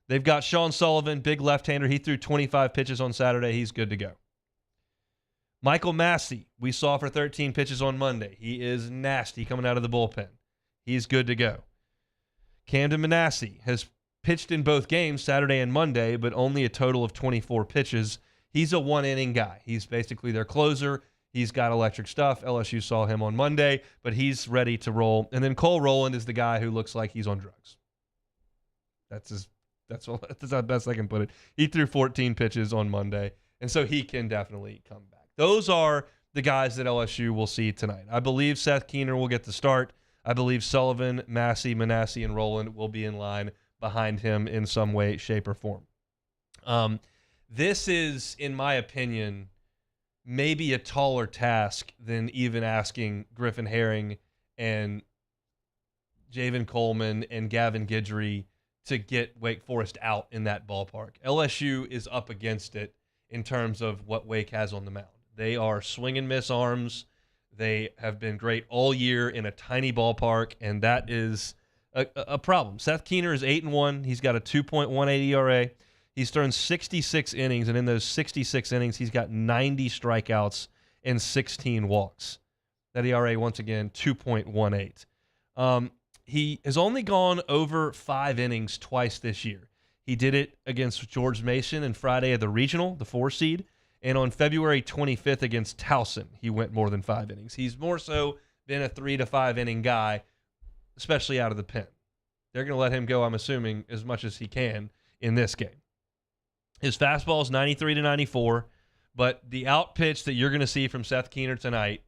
They've got Sean Sullivan, big left-hander. He threw 25 pitches on Saturday. He's good to go. Michael Massey, we saw for 13 pitches on Monday. He is nasty coming out of the bullpen. He's good to go. Camden Manasseh has pitched in both games, Saturday and Monday, but only a total of 24 pitches. He's a one-inning guy. He's basically their closer. He's got electric stuff. LSU saw him on Monday, but he's ready to roll. And then Cole Rowland is the guy who looks like he's on drugs. That's the best I can put it. He threw 14 pitches on Monday, and so he can definitely come back. Those are the guys that LSU will see tonight. I believe Seth Keener will get the start. I believe Sullivan, Massey, Manasseh, and Rowland will be in line behind him in some way, shape, or form. This is, in my opinion, maybe a taller task than even asking Griffin Herring and Javen Coleman and Gavin Guidry to get Wake Forest out in that ballpark. LSU is up against it in terms of what Wake has on the mound. They are swing and miss arms. They have been great all year in a tiny ballpark, and that is a problem. Seth Keener is 8-1. He's got a 2.18 ERA. He's thrown 66 innings, and in those 66 innings, he's got 90 strikeouts and 16 walks. That ERA, once again, 2.18. He has only gone over 5 innings twice this year. He did it against George Mason and Friday at the Regional, the 4 seed, and on February 25th against Towson, he went more than 5 innings. He's more so been a 3 to 5 inning guy, especially out of the pen. They're going to let him go, I'm assuming, as much as he can in this game. His fastball is 93 to 94, but the out pitch that you're going to see from Seth Keener tonight,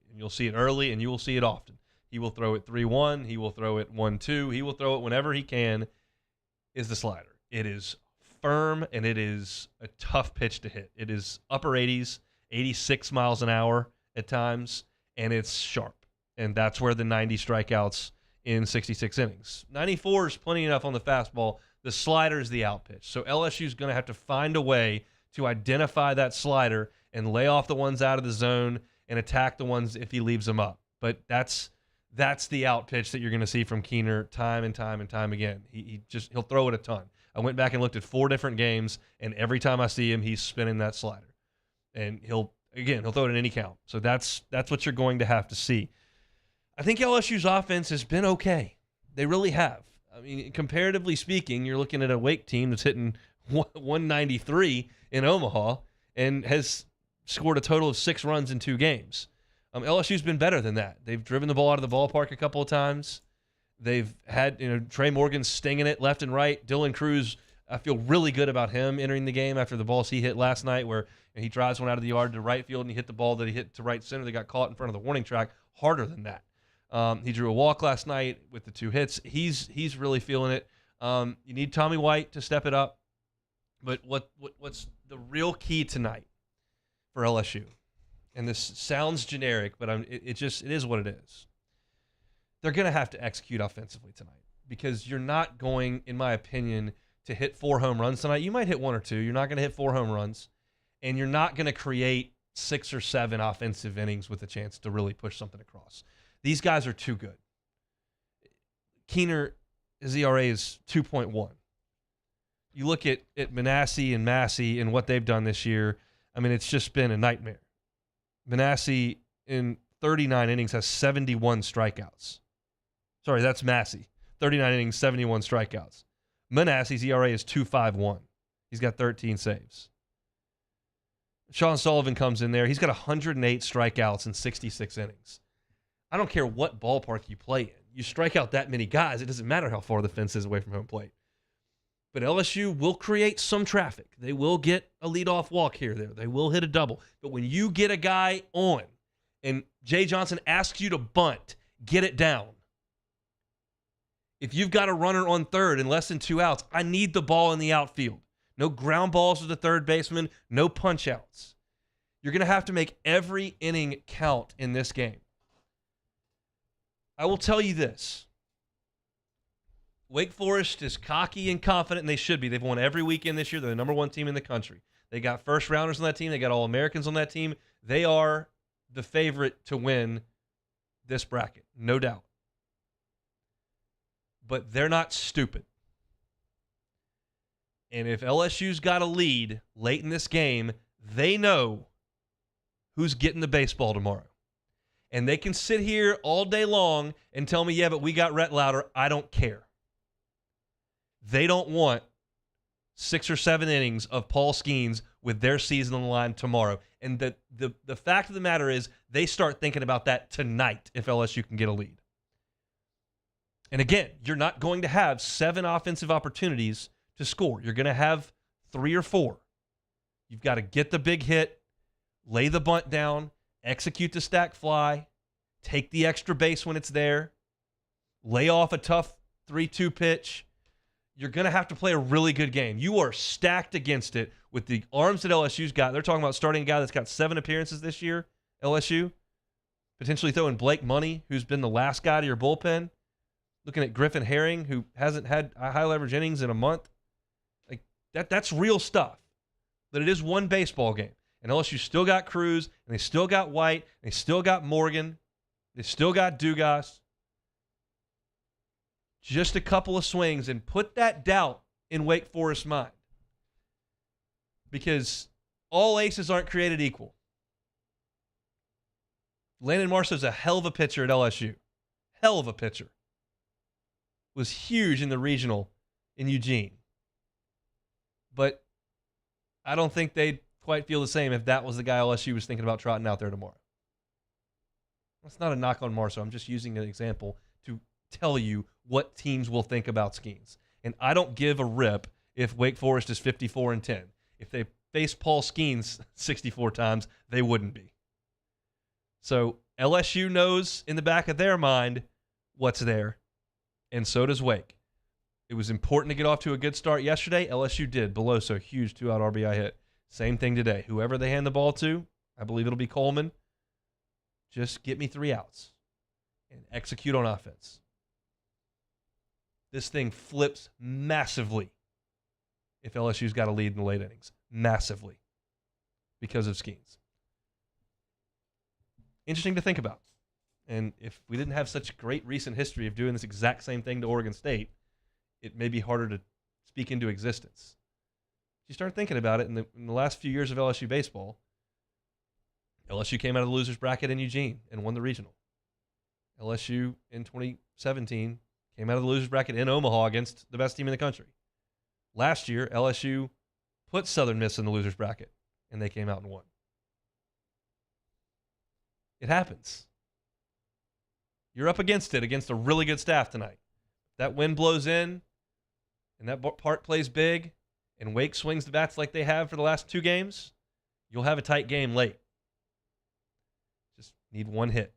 and you'll see it early and you will see it often. He will throw it 3-1, he will throw it 1-2, he will throw it whenever he can, is the slider. It is firm and it is a tough pitch to hit. It is upper 80s, 86 miles an hour at times, and it's sharp. And that's where the 90 strikeouts in 66 innings. 94 is plenty enough on the fastball. The slider is the out pitch. So LSU is going to have to find a way to identify that slider and lay off the ones out of the zone and attack the ones if he leaves them up. But that's the out pitch that you're going to see from Keener time and time and time again. He'll throw it a ton. I went back and looked at 4 different games, and every time I see him, he's spinning that slider. And he'll throw it in any count. So that's what you're going to have to see. I think LSU's offense has been okay. They really have. I mean, comparatively speaking, you're looking at a Wake team that's hitting 193 in Omaha and has scored a total of 6 runs in 2 games. LSU's been better than that. They've driven the ball out of the ballpark a couple of times. They've had, Trey Morgan stinging it left and right. Dylan Cruz, I feel really good about him entering the game after the balls he hit last night where he drives one out of the yard to right field and he hit the ball that he hit to right center that got caught in front of the warning track harder than that. He drew a walk last night with the 2 hits. He's really feeling it. You need Tommy White to step it up. But what's the real key tonight for LSU? And this sounds generic, but it is what it is. They're going to have to execute offensively tonight because you're not going, in my opinion, to hit 4 home runs tonight. You might hit 1 or 2. You're not going to hit 4 home runs, and you're not going to create 6 or 7 offensive innings with a chance to really push something across. These guys are too good. Keener, his ERA is 2.1. You look at Manassi and Massey and what they've done this year, I mean, it's just been a nightmare. Manassi in 39 innings has 71 strikeouts. Sorry, that's Massey. 39 innings, 71 strikeouts. Manassi's ERA is 2.51. He's got 13 saves. Sean Sullivan comes in there. He's got 108 strikeouts in 66 innings. I don't care what ballpark you play in. You strike out that many guys, it doesn't matter how far the fence is away from home plate. But LSU will create some traffic. They will get a leadoff walk here or there. They will hit a double. But when you get a guy on and Jay Johnson asks you to bunt, get it down. If you've got a runner on third and less than 2 outs, I need the ball in the outfield. No ground balls to the third baseman, no punch outs. You're going to have to make every inning count in this game. I will tell you this. Wake Forest is cocky and confident, and they should be. They've won every weekend this year. They're the number 1 team in the country. They got first-rounders on that team. They got All-Americans on that team. They are the favorite to win this bracket, no doubt. But they're not stupid. And if LSU's got a lead late in this game, they know who's getting the baseball tomorrow. And they can sit here all day long and tell me, yeah, but we got Rhett Lauder. I don't care. They don't want 6 or 7 innings of Paul Skeens with their season on the line tomorrow. And the fact of the matter is they start thinking about that tonight if LSU can get a lead. And again, you're not going to have 7 offensive opportunities to score. You're going to have 3 or 4. You've got to get the big hit, lay the bunt down, execute the stack fly, take the extra base when it's there, lay off a tough 3-2 pitch. You're going to have to play a really good game. You are stacked against it with the arms that LSU's got. They're talking about starting a guy that's got 7 appearances this year, LSU. Potentially throwing Blake Money, who's been the last guy to your bullpen. Looking at Griffin Herring, who hasn't had high leverage innings in a month. Like that's real stuff. But it is one baseball game. And LSU still got Cruz, and they still got White, and they still got Morgan, they still got Dugas. Just a couple of swings, and put that doubt in Wake Forest's mind. because all aces aren't created equal. Landon Marshall's a hell of a pitcher at LSU. Hell of a pitcher. Was huge in the regional in Eugene. But I don't think they'd quite feel the same if that was the guy LSU was thinking about trotting out there tomorrow. That's not a knock on Marshall. I'm just using an example to tell you what teams will think about Skeens. And I don't give a rip if Wake Forest is 54-10. If they face Paul Skeens 64 times, they wouldn't be. So LSU knows in the back of their mind what's there, and so does Wake. It was important to get off to a good start yesterday. LSU did. Beloso, huge 2-out RBI hit. Same thing today. Whoever they hand the ball to, I believe it'll be Coleman, just get me 3 outs and execute on offense. This thing flips massively if LSU's got a lead in the late innings. Massively. Because of Skeens. Interesting to think about. And if we didn't have such great recent history of doing this exact same thing to Oregon State, it may be harder to speak into existence. If you start thinking about it, in the last few years of LSU baseball, LSU came out of the loser's bracket in Eugene and won the regional. LSU in 2017 came out of the loser's bracket in Omaha against the best team in the country. Last year, LSU put Southern Miss in the loser's bracket, and they came out and won. It happens. You're up against it, against a really good staff tonight. That wind blows in, and that park plays big, and Wake swings the bats like they have for the last 2 games, you'll have a tight game late. Just need one hit.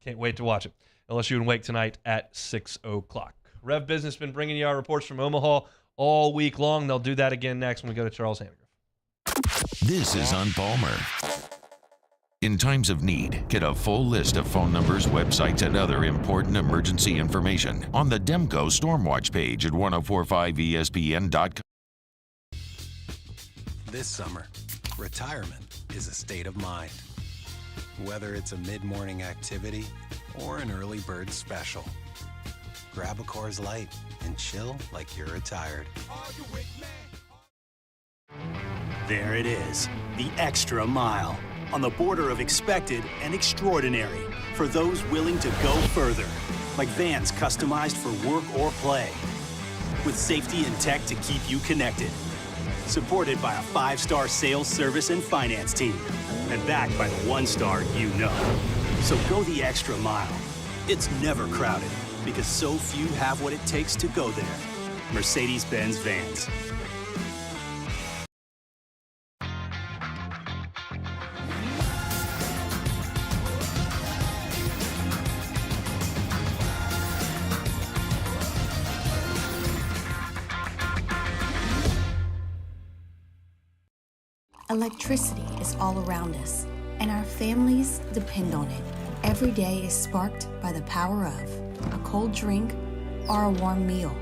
Can't wait to watch it. LSU and Wake tonight at 6 o'clock. Rev Business been bringing you our reports from Omaha all week long. They'll do that again next when we go to Charles Hanagriff. This is on Palmer. In times of need, get a full list of phone numbers, websites, and other important emergency information on the Demco Stormwatch page at 1045ESPN.com. This summer, retirement is a state of mind. Whether it's a mid-morning activity or an early bird special, grab a Coors Light and chill like you're retired. There it is, the extra mile. On the border of expected and extraordinary for those willing to go further. Like vans customized for work or play. With safety and tech to keep you connected. Supported by a 5-star sales, service, and finance team. And backed by the 1-star you know. So go the extra mile. It's never crowded because so few have what it takes to go there. Mercedes-Benz Vans. Electricity is all around us, and our families depend on it. Every day is sparked by the power of a cold drink or a warm meal,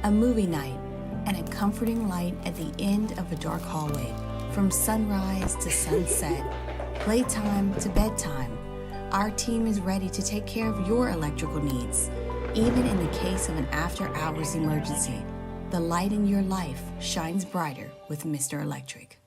a movie night, and a comforting light at the end of a dark hallway. From sunrise to sunset, playtime to bedtime, our team is ready to take care of your electrical needs. Even in the case of an after-hours emergency, the light in your life shines brighter with Mr. Electric.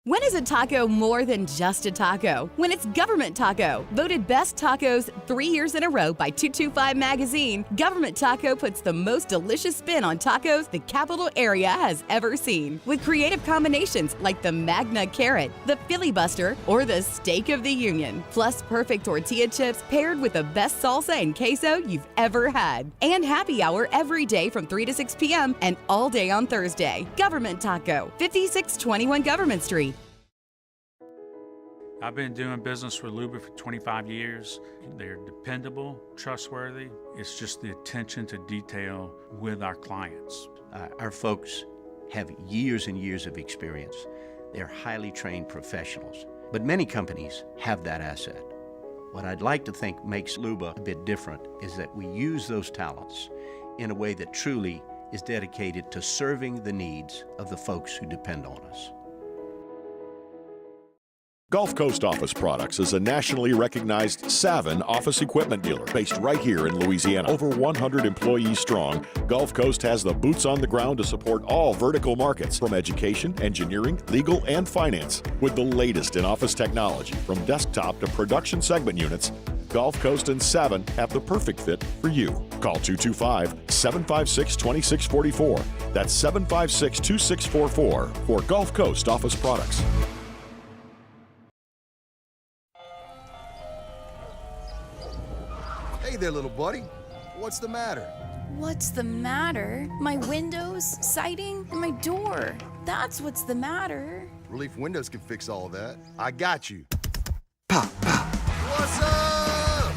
When is a taco more than just a taco? When it's Government Taco. Voted best tacos 3 years in a row by 225 Magazine, Government Taco puts the most delicious spin on tacos the capital area has ever seen. With creative combinations like the Magna Carrot, the Filibuster, or the Steak of the Union. Plus perfect tortilla chips paired with the best salsa and queso you've ever had. And happy hour every day from 3 to 6 p.m. and all day on Thursday. Government Taco, 5621 Government Street. I've been doing business with Luba for 25 years. They're dependable, trustworthy. It's just the attention to detail with our clients. Our folks have years and years of experience. They're highly trained professionals, but many companies have that asset. What I'd like to think makes Luba a bit different is that we use those talents in a way that truly is dedicated to serving the needs of the folks who depend on us. Gulf Coast Office Products is a nationally recognized Savin office equipment dealer based right here in Louisiana. Over 100 employees strong, Gulf Coast has the boots on the ground to support all vertical markets, from education, engineering, legal, and finance. With the latest in office technology, from desktop to production segment units, Gulf Coast and Savin have the perfect fit for you. Call 225-756-2644. That's 756-2644 for Gulf Coast Office Products. Hey there, little buddy. What's the matter? What's the matter? My windows, siding, and my door. That's what's the matter. Relief Windows can fix all that. I got you. Pop, pop. What's up?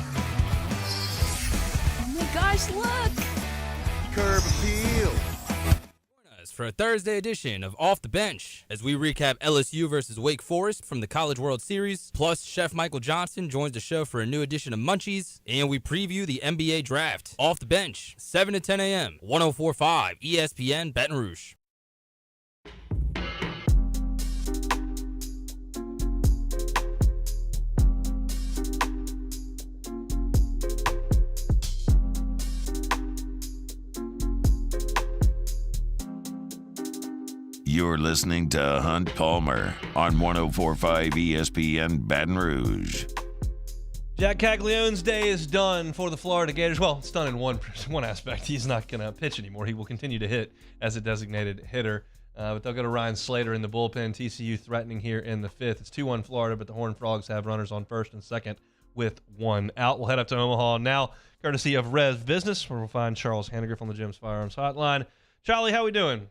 Oh my gosh, look! Curb appeal. For a Thursday edition of Off the Bench, as we recap LSU versus Wake Forest from the College World Series, plus Chef Michael Johnson joins the show for a new edition of Munchies, and we preview the NBA Draft. Off the Bench, 7 to 10 a.m., 104.5 ESPN Baton Rouge. You're listening to Hunt Palmer on 104.5 ESPN Baton Rouge. Jack Caglione's day is done for the Florida Gators. Well, it's done in one aspect. He's not going to pitch anymore. He will continue to hit as a designated hitter. But they'll go to Ryan Slater in the bullpen. TCU threatening here in the fifth. It's 2-1 Florida, but the Horned Frogs have runners on first and second with one out. We'll head up to Omaha now, courtesy of Rev Business, where we'll find Charles Hanagriff on the Jim's Firearms Hotline. Charlie, how we doing?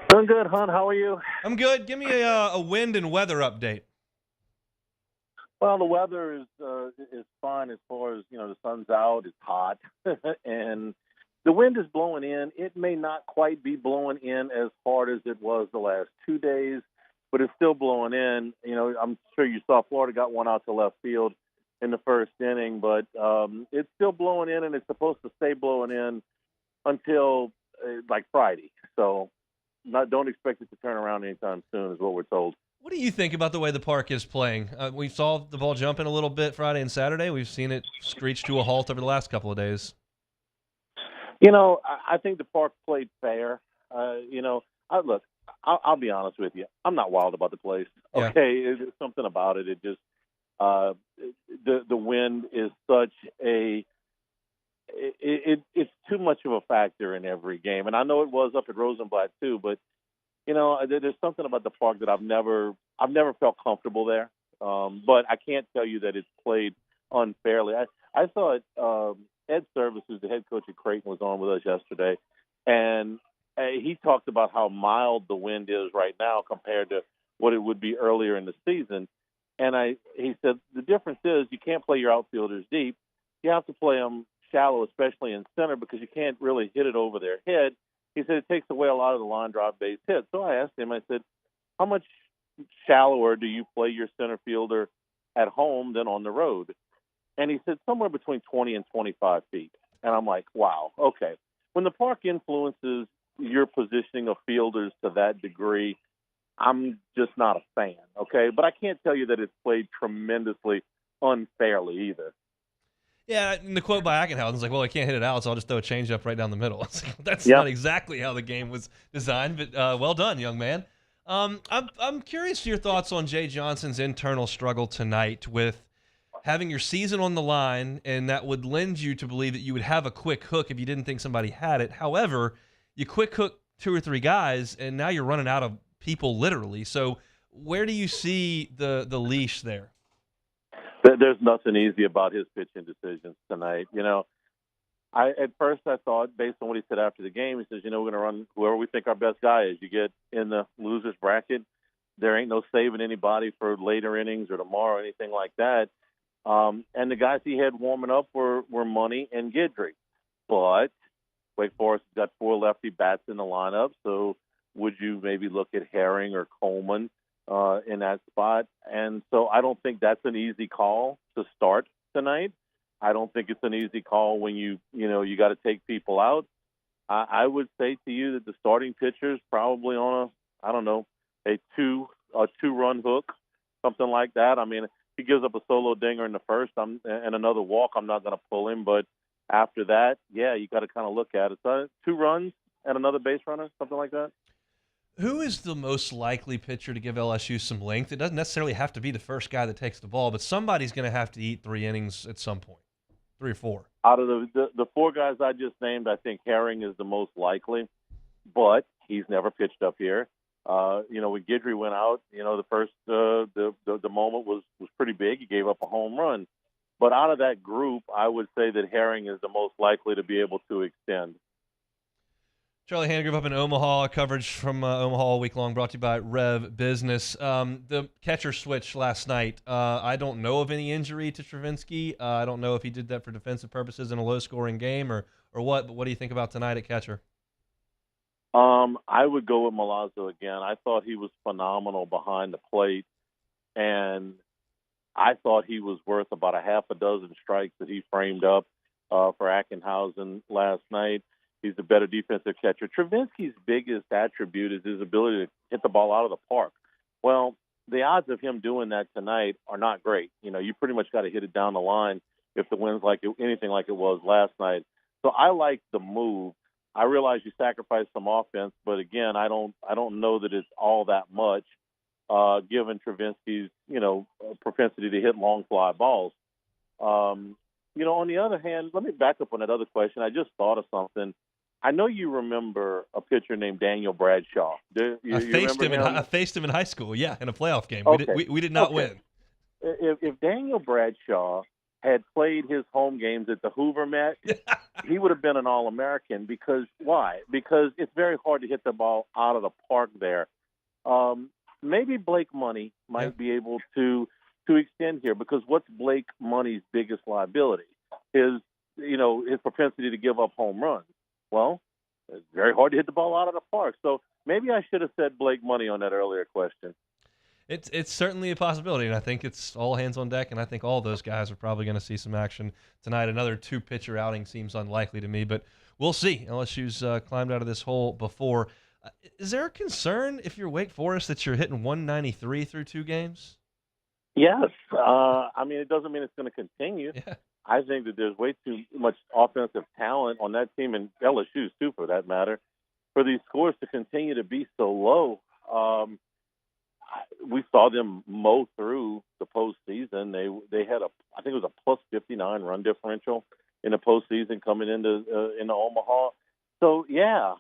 Doing good, Hunt. How are you? I'm good. Give me a wind and weather update. Well, the weather is fine as far as, the sun's out, it's hot, and the wind is blowing in. It may not quite be blowing in as hard as it was the last 2 days, but it's still blowing in. I'm sure you saw Florida got one out to left field in the first inning, but it's still blowing in, and it's supposed to stay blowing in until like Friday. So don't expect it to turn around anytime soon is what we're told. What do you think about the way the park is playing? We saw the ball jumping a little bit Friday and Saturday. We've seen it screech to a halt over the last couple of days. I think the park played fair. Look, I'll be honest with you. I'm not wild about the place. Okay, yeah. There's something about it. It just the wind is such a it's too much of a factor in every game. And I know it was up at Rosenblatt too, but there's something about the park that I've never felt comfortable there. But I can't tell you that it's played unfairly. I saw it. Ed Services, the head coach at Creighton, was on with us yesterday, and he talked about how mild the wind is right now compared to what it would be earlier in the season. And he said the difference is you can't play your outfielders deep. You have to play them shallow, especially in center, because you can't really hit it over their head. He said it takes away a lot of the line drive base hits. So I asked him, I said, how much shallower do you play your center fielder at home than on the road? And he said somewhere between 20 and 25 feet. And I'm like, wow, okay. When the park influences your positioning of fielders to that degree, I'm just not a fan, okay? But I can't tell you that it's played tremendously unfairly either. Yeah, and the quote by Ackenhausen is like, well, I can't hit it out, so I'll just throw a changeup right down the middle. That's not exactly how the game was designed, but well done, young man. I'm curious to your thoughts on Jay Johnson's internal struggle tonight with having your season on the line, and that would lend you to believe that you would have a quick hook if you didn't think somebody had it. However, you quick hook 2 or 3 guys, and now you're running out of people literally. So where do you see the leash there? There's nothing easy about his pitching decisions tonight. At first I thought, based on what he said after the game, he says, we're going to run whoever we think our best guy is. You get in the loser's bracket, there ain't no saving anybody for later innings or tomorrow or anything like that. And the guys he had warming up were Money and Guidry. But Wake Forest has got 4 lefty bats in the lineup, so would you maybe look at Herring or Coleman in that spot? And so I don't think that's an easy call to start tonight. I don't think it's an easy call when you got to take people out. I would say to you that the starting pitcher is probably on a two-run hook, something like that. I mean, if he gives up a solo dinger in the first and another walk, I'm not going to pull him. But after that, yeah, you got to kind of look at it. So 2 runs and another base runner, something like that. Who is the most likely pitcher to give LSU some length? It doesn't necessarily have to be the first guy that takes the ball, but somebody's going to have to eat 3 innings at some point, 3 or 4. Out of the 4 guys I just named, I think Herring is the most likely, but he's never pitched up here. When Guidry went out, the first the moment was pretty big. He gave up a home run. But out of that group, I would say that Herring is the most likely to be able to extend. Charlie Hanagriff up in Omaha. Coverage from Omaha all week long, brought to you by Rev Business. The catcher switch last night. I don't know of any injury to Travinski. I don't know if he did that for defensive purposes in a low-scoring game or what. But what do you think about tonight at catcher? I would go with Milazzo again. I thought he was phenomenal behind the plate, and I thought he was worth about a half a dozen strikes that he framed up for Ackenhausen last night. He's a better defensive catcher. Travinski's biggest attribute is his ability to hit the ball out of the park. Well, the odds of him doing that tonight are not great. You pretty much got to hit it down the line if the wind's anything like it was last night. So I like the move. I realize you sacrifice some offense, but again, I don't know that it's all that much, given Travinski's propensity to hit long fly balls. On the other hand, let me back up on that other question. I just thought of something. I know you remember a pitcher named Daniel Bradshaw. I faced him in high school, yeah, in a playoff game. Okay. We did not win. If Daniel Bradshaw had played his home games at the Hoover Met, he would have been an All-American. Because why? Because it's very hard to hit the ball out of the park there. Maybe Blake Money might be able to extend here, because what's Blake Money's biggest liability? His propensity to give up home runs. Well, it's very hard to hit the ball out of the park. So maybe I should have said Blake Money on that earlier question. It's certainly a possibility, and I think it's all hands on deck, and I think all those guys are probably going to see some action tonight. Another 2-pitcher outing seems unlikely to me, but we'll see. LSU's climbed out of this hole before. Is there a concern if you're Wake Forest that you're hitting 193 through 2 games? Yes. It doesn't mean it's going to continue. Yeah. I think that there's way too much offensive talent on that team, and LSU's too, for that matter, for these scores to continue to be so low. We saw them mow through the postseason. They had I think it was a +59 run differential in the postseason coming into Omaha. So yeah,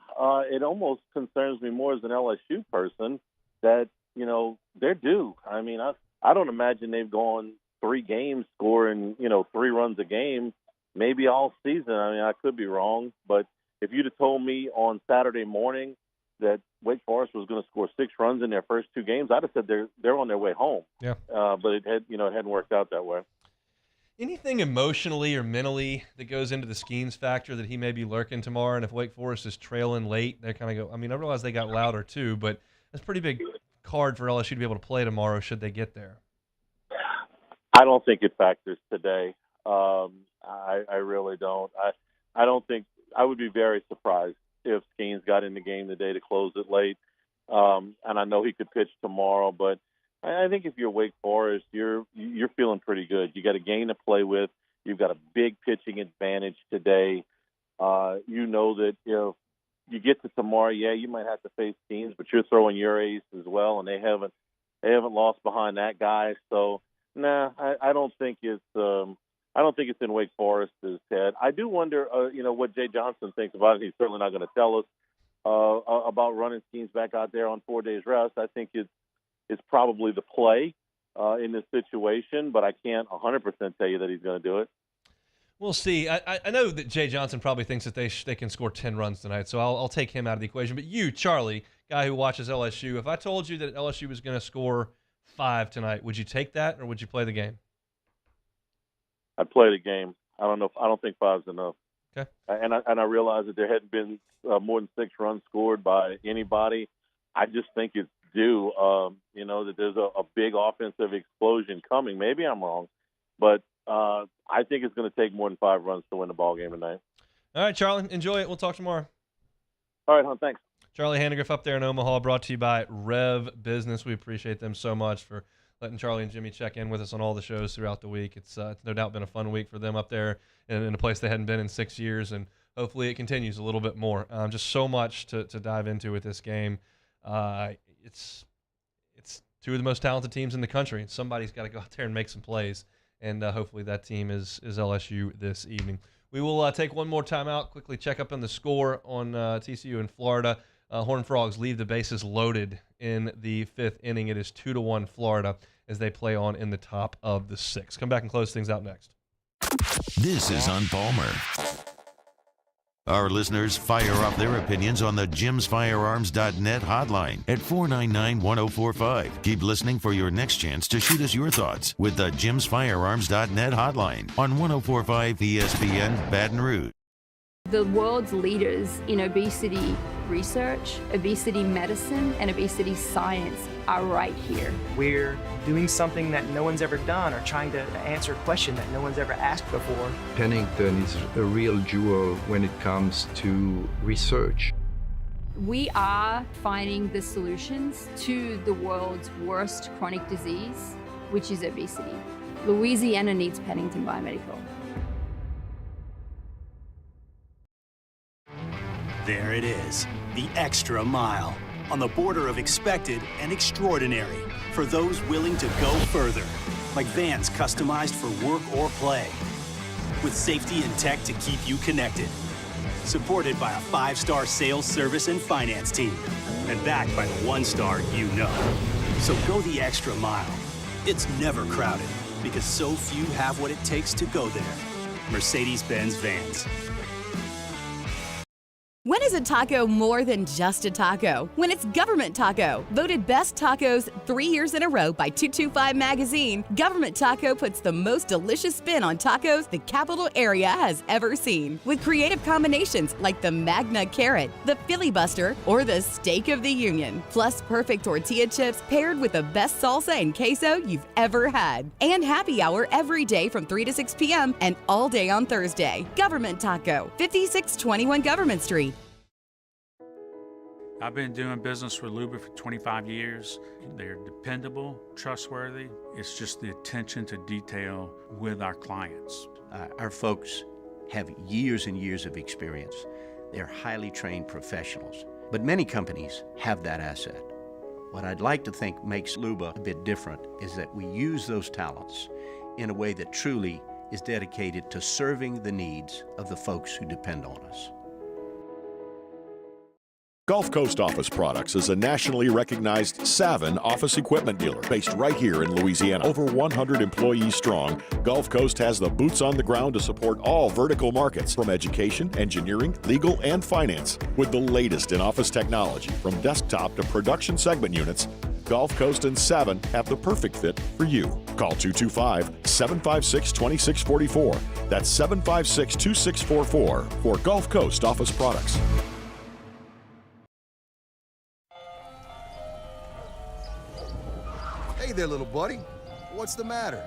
it almost concerns me more as an LSU person that they're due. I don't imagine they've gone 3 games scoring 3 runs a game, maybe all season. I could be wrong, but if you'd have told me on Saturday morning that Wake Forest was going to score 6 runs in their first 2 games, I'd have said they're on their way home. Yeah. But it hadn't worked out that way. Anything emotionally or mentally that goes into the Skeens factor that he may be lurking tomorrow? And if Wake Forest is trailing late, they kind of go. I realize they got louder too, but it's a pretty big card for LSU to be able to play tomorrow should they get there. I don't think it factors today. I really don't. I don't think – I would be very surprised if Skeens got in the game today to close it late. And I know he could pitch tomorrow, but I think if you're Wake Forest, you're feeling pretty good. You got a game to play with. You've got a big pitching advantage today. You know that if you get to tomorrow, you might have to face Skeens, but you're throwing your ace as well, and they haven't lost behind that guy. So nah, I don't think it's in Wake Forest's head. I do wonder, what Jay Johnson thinks about it. He's certainly not going to tell us about running Skeens back out there on 4 days rest. I think it's probably the play in this situation, but I can't 100% tell you that he's going to do it. We'll see. I know that Jay Johnson probably thinks that they can score 10 runs tonight, so I'll take him out of the equation. But you, Charlie, guy who watches LSU, if I told you that LSU was going to score 5 tonight, would you take that or would you play the game? I'd play the game. I don't think 5's enough. Okay. And I realize that there hadn't been more than 6 runs scored by anybody. I just think it's due, that there's a big offensive explosion coming. Maybe I'm wrong, but I think it's going to take more than 5 runs to win the ball game tonight. All right, Charlie, enjoy it. We'll talk tomorrow. All right, hon, thanks. Charlie Hanagriff up there in Omaha, brought to you by Rev Business. We appreciate them so much for letting Charlie and Jimmy check in with us on all the shows throughout the week. It's no doubt been a fun week for them up there in a place they hadn't been in 6 years, and hopefully it continues a little bit more. Just so much to dive into with this game. It's 2 of the most talented teams in the country, and somebody's got to go out there and make some plays, and hopefully that team is LSU this evening. We will take one more timeout, quickly check up on the score on TCU in Florida. Horned Frogs leave the bases loaded in the 5th inning. It is 2-1 Florida as they play on in the top of the 6th. Come back and close things out next. This is on Palmer. Our listeners fire up their opinions on the jimsfirearms.net hotline at 499-1045. Keep listening for your next chance to shoot us your thoughts with the jimsfirearms.net hotline on 1045 ESPN Baton Rouge. The world's leaders in obesity research, obesity medicine, and obesity science are right here. We're doing something that no one's ever done or trying to answer a question that no one's ever asked before. Pennington is a real jewel when it comes to research. We are finding the solutions to the world's worst chronic disease, which is obesity. Louisiana needs Pennington Biomedical. There it is, the extra mile, on the border of expected and extraordinary, for those willing to go further, like vans customized for work or play, with safety and tech to keep you connected, supported by a 5-star sales, service, and finance team, and backed by the 1-star you know. So go the extra mile. It's never crowded, because so few have what it takes to go there. Mercedes-Benz Vans. When is a taco more than just a taco? When it's Government Taco. Voted best tacos 3 years in a row by 225 Magazine, Government Taco puts the most delicious spin on tacos the capital area has ever seen. With creative combinations like the Magna Carrot, the Filibuster, or the Steak of the Union. Plus perfect tortilla chips paired with the best salsa and queso you've ever had. And happy hour every day from 3 to 6 p.m. and all day on Thursday. Government Taco, 5621 Government Street. I've been doing business with Luba for 25 years. They're dependable, trustworthy. It's just the attention to detail with our clients. Our folks have years and years of experience. They're highly trained professionals. But many companies have that asset. What I'd like to think makes Luba a bit different is that we use those talents in a way that truly is dedicated to serving the needs of the folks who depend on us. Gulf Coast Office Products is a nationally recognized Savin office equipment dealer based right here in Louisiana. Over 100 employees strong, Gulf Coast has the boots on the ground to support all vertical markets, from education, engineering, legal, and finance. With the latest in office technology, from desktop to production segment units, Gulf Coast and Savin have the perfect fit for you. Call 225-756-2644. That's 756-2644 for Gulf Coast Office Products. Hey there, little buddy. What's the matter?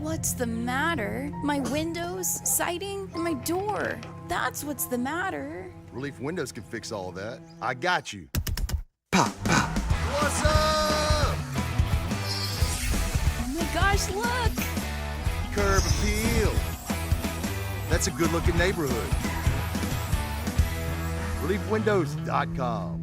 What's the matter? My windows, siding, and my door. That's what's the matter. Relief Windows can fix all that. I got you. Pop, pop. What's up? Oh my gosh, look! Curb appeal. That's a good-looking neighborhood. ReliefWindows.com.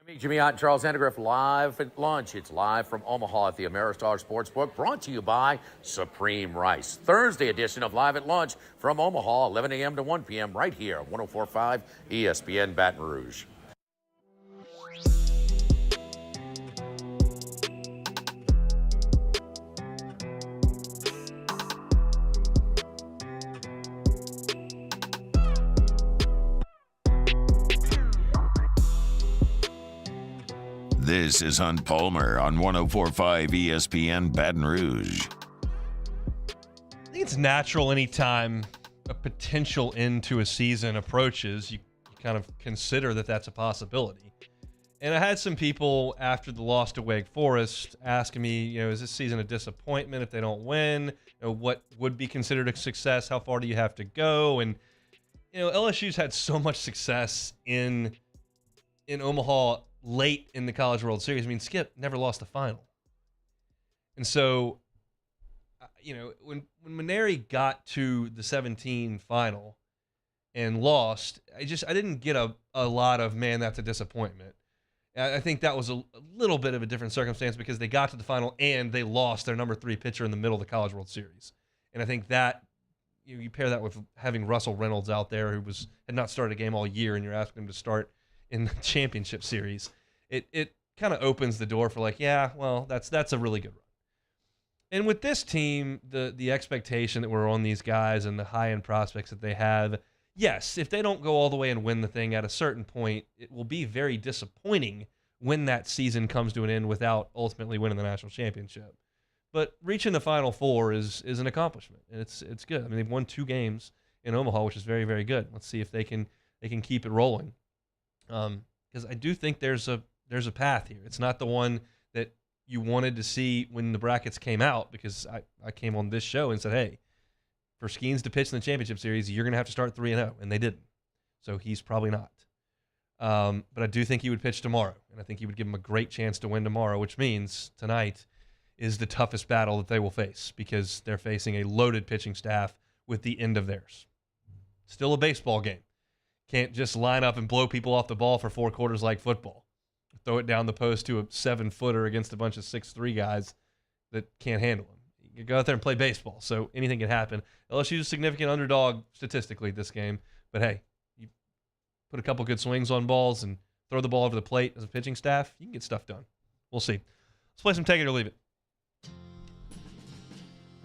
Jimmy Ott and Charles Hanagriff live at lunch. It's live from Omaha at the Ameristar Sportsbook, brought to you by Supreme Rice. Thursday edition of Live at Lunch from Omaha, 11 a.m. to 1 p.m. right here, 104.5 ESPN Baton Rouge. This is Hunt Palmer on 104.5 ESPN Baton Rouge. I think it's natural anytime a potential end to a season approaches, you kind of consider that that's a possibility. And I had some people after the loss to Wake Forest asking me, is this season a disappointment if they don't win? What would be considered a success? How far do you have to go? And LSU's had so much success in Omaha late in the College World Series. I mean, Skip never lost the final. And so, when Mainieri got to the 17 final and lost, I didn't get a lot of, man, that's a disappointment. I think that was a little bit of a different circumstance because they got to the final and they lost their number 3 pitcher in the middle of the College World Series. And I think that, you pair that with having Russell Reynolds out there who had not started a game all year and you're asking him to start in the championship series, it kind of opens the door for that's a really good run. And with this team, the expectation that we're on these guys and the high-end prospects that they have, yes, if they don't go all the way and win the thing at a certain point, it will be very disappointing when that season comes to an end without ultimately winning the national championship. But reaching the Final Four is an accomplishment, and it's good. I mean, they've won 2 games in Omaha, which is very, very good. Let's see if they can keep it rolling. Because I do think there's a path here. It's not the one that you wanted to see when the brackets came out, because I came on this show and said, hey, for Skeens to pitch in the championship series, you're going to have to start 3-0, and they didn't. So he's probably not. But I do think he would pitch tomorrow, and I think he would give him a great chance to win tomorrow, which means tonight is the toughest battle that they will face because they're facing a loaded pitching staff with the end of theirs. Still a baseball game. Can't just line up and blow people off the ball for 4 quarters like football. Throw it down the post to a 7-footer against a bunch of 6'3" guys that can't handle him. You go out there and play baseball, so anything can happen. LSU's a significant underdog statistically this game, but hey, you put a couple good swings on balls and throw the ball over the plate as a pitching staff, you can get stuff done. We'll see. Let's play some Take It or Leave It.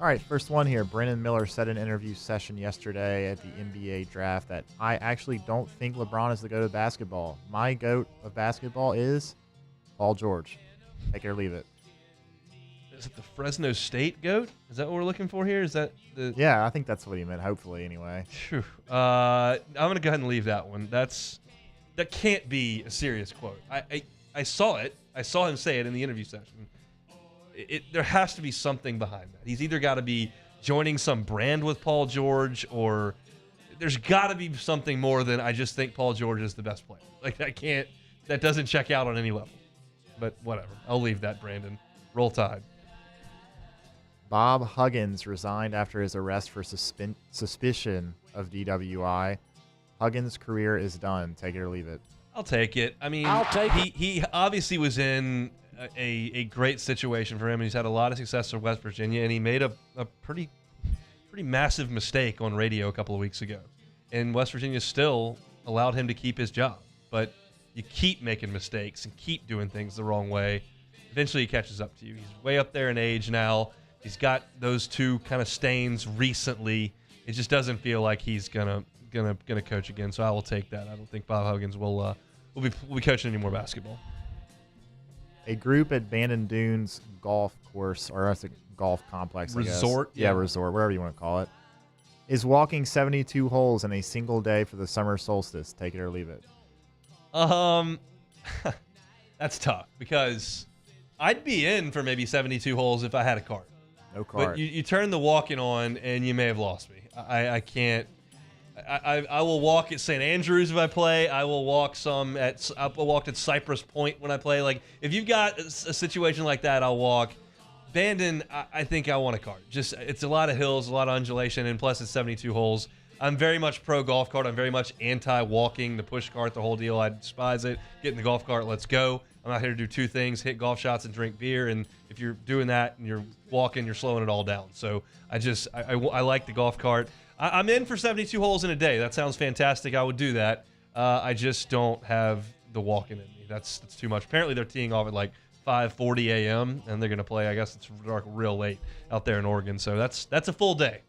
All right, first one here. Brennan Miller said in an interview session yesterday at the NBA draft that I actually don't think LeBron is the GOAT of basketball. My GOAT of basketball is Paul George. Take it or leave it. Is it the Fresno State GOAT? Is that what we're looking for here? Is that the? Yeah, I think that's what he meant, hopefully, anyway. I'm going to go ahead and leave that one. That can't be a serious quote. I saw it. I saw him say it in the interview session. There has to be something behind that. He's either got to be joining some brand with Paul George, or there's got to be something more than I just think Paul George is the best player. That doesn't check out on any level. But whatever. I'll leave that, Brandon. Roll Tide. Bob Huggins resigned after his arrest for suspicion of DWI. Huggins' career is done. Take it or leave it. I'll take it. I mean, he obviously was in a great situation for him, and he's had a lot of success in West Virginia, and he made a pretty massive mistake on radio a couple of weeks ago. And West Virginia still allowed him to keep his job. But you keep making mistakes and keep doing things the wrong way. Eventually he catches up to you. He's way up there in age now. He's got those 2 kind of stains recently. It just doesn't feel like he's gonna coach again. So I will take that. I don't think Bob Huggins will be coaching any more basketball. A group at Bandon Dunes Golf Course, or that's a golf complex, I guess. Resort? Yeah, resort, whatever you want to call it, is walking 72 holes in a single day for the summer solstice. Take it or leave it. That's tough because I'd be in for maybe 72 holes if I had a cart. No cart. But you turn the walking on and you may have lost me. I can't. I will walk at St. Andrews if I play. I will walk I walked at Cypress Point when I play. Like, if you've got a situation like that, I'll walk. Bandon, I think I want a cart. Just, it's a lot of hills, a lot of undulation, and plus it's 72 holes. I'm very much pro golf cart. I'm very much anti-walking, the push cart, the whole deal. I despise it. Get in the golf cart, let's go. I'm out here to do two things, hit golf shots and drink beer. And if you're doing that and you're walking, you're slowing it all down. So I like the golf cart. I'm in for 72 holes in a day. That sounds fantastic. I would do that. I just don't have the walking in me. That's too much. Apparently they're teeing off at like 5:40 a.m. and they're going to play, I guess it's dark real late out there in Oregon. So that's a full day.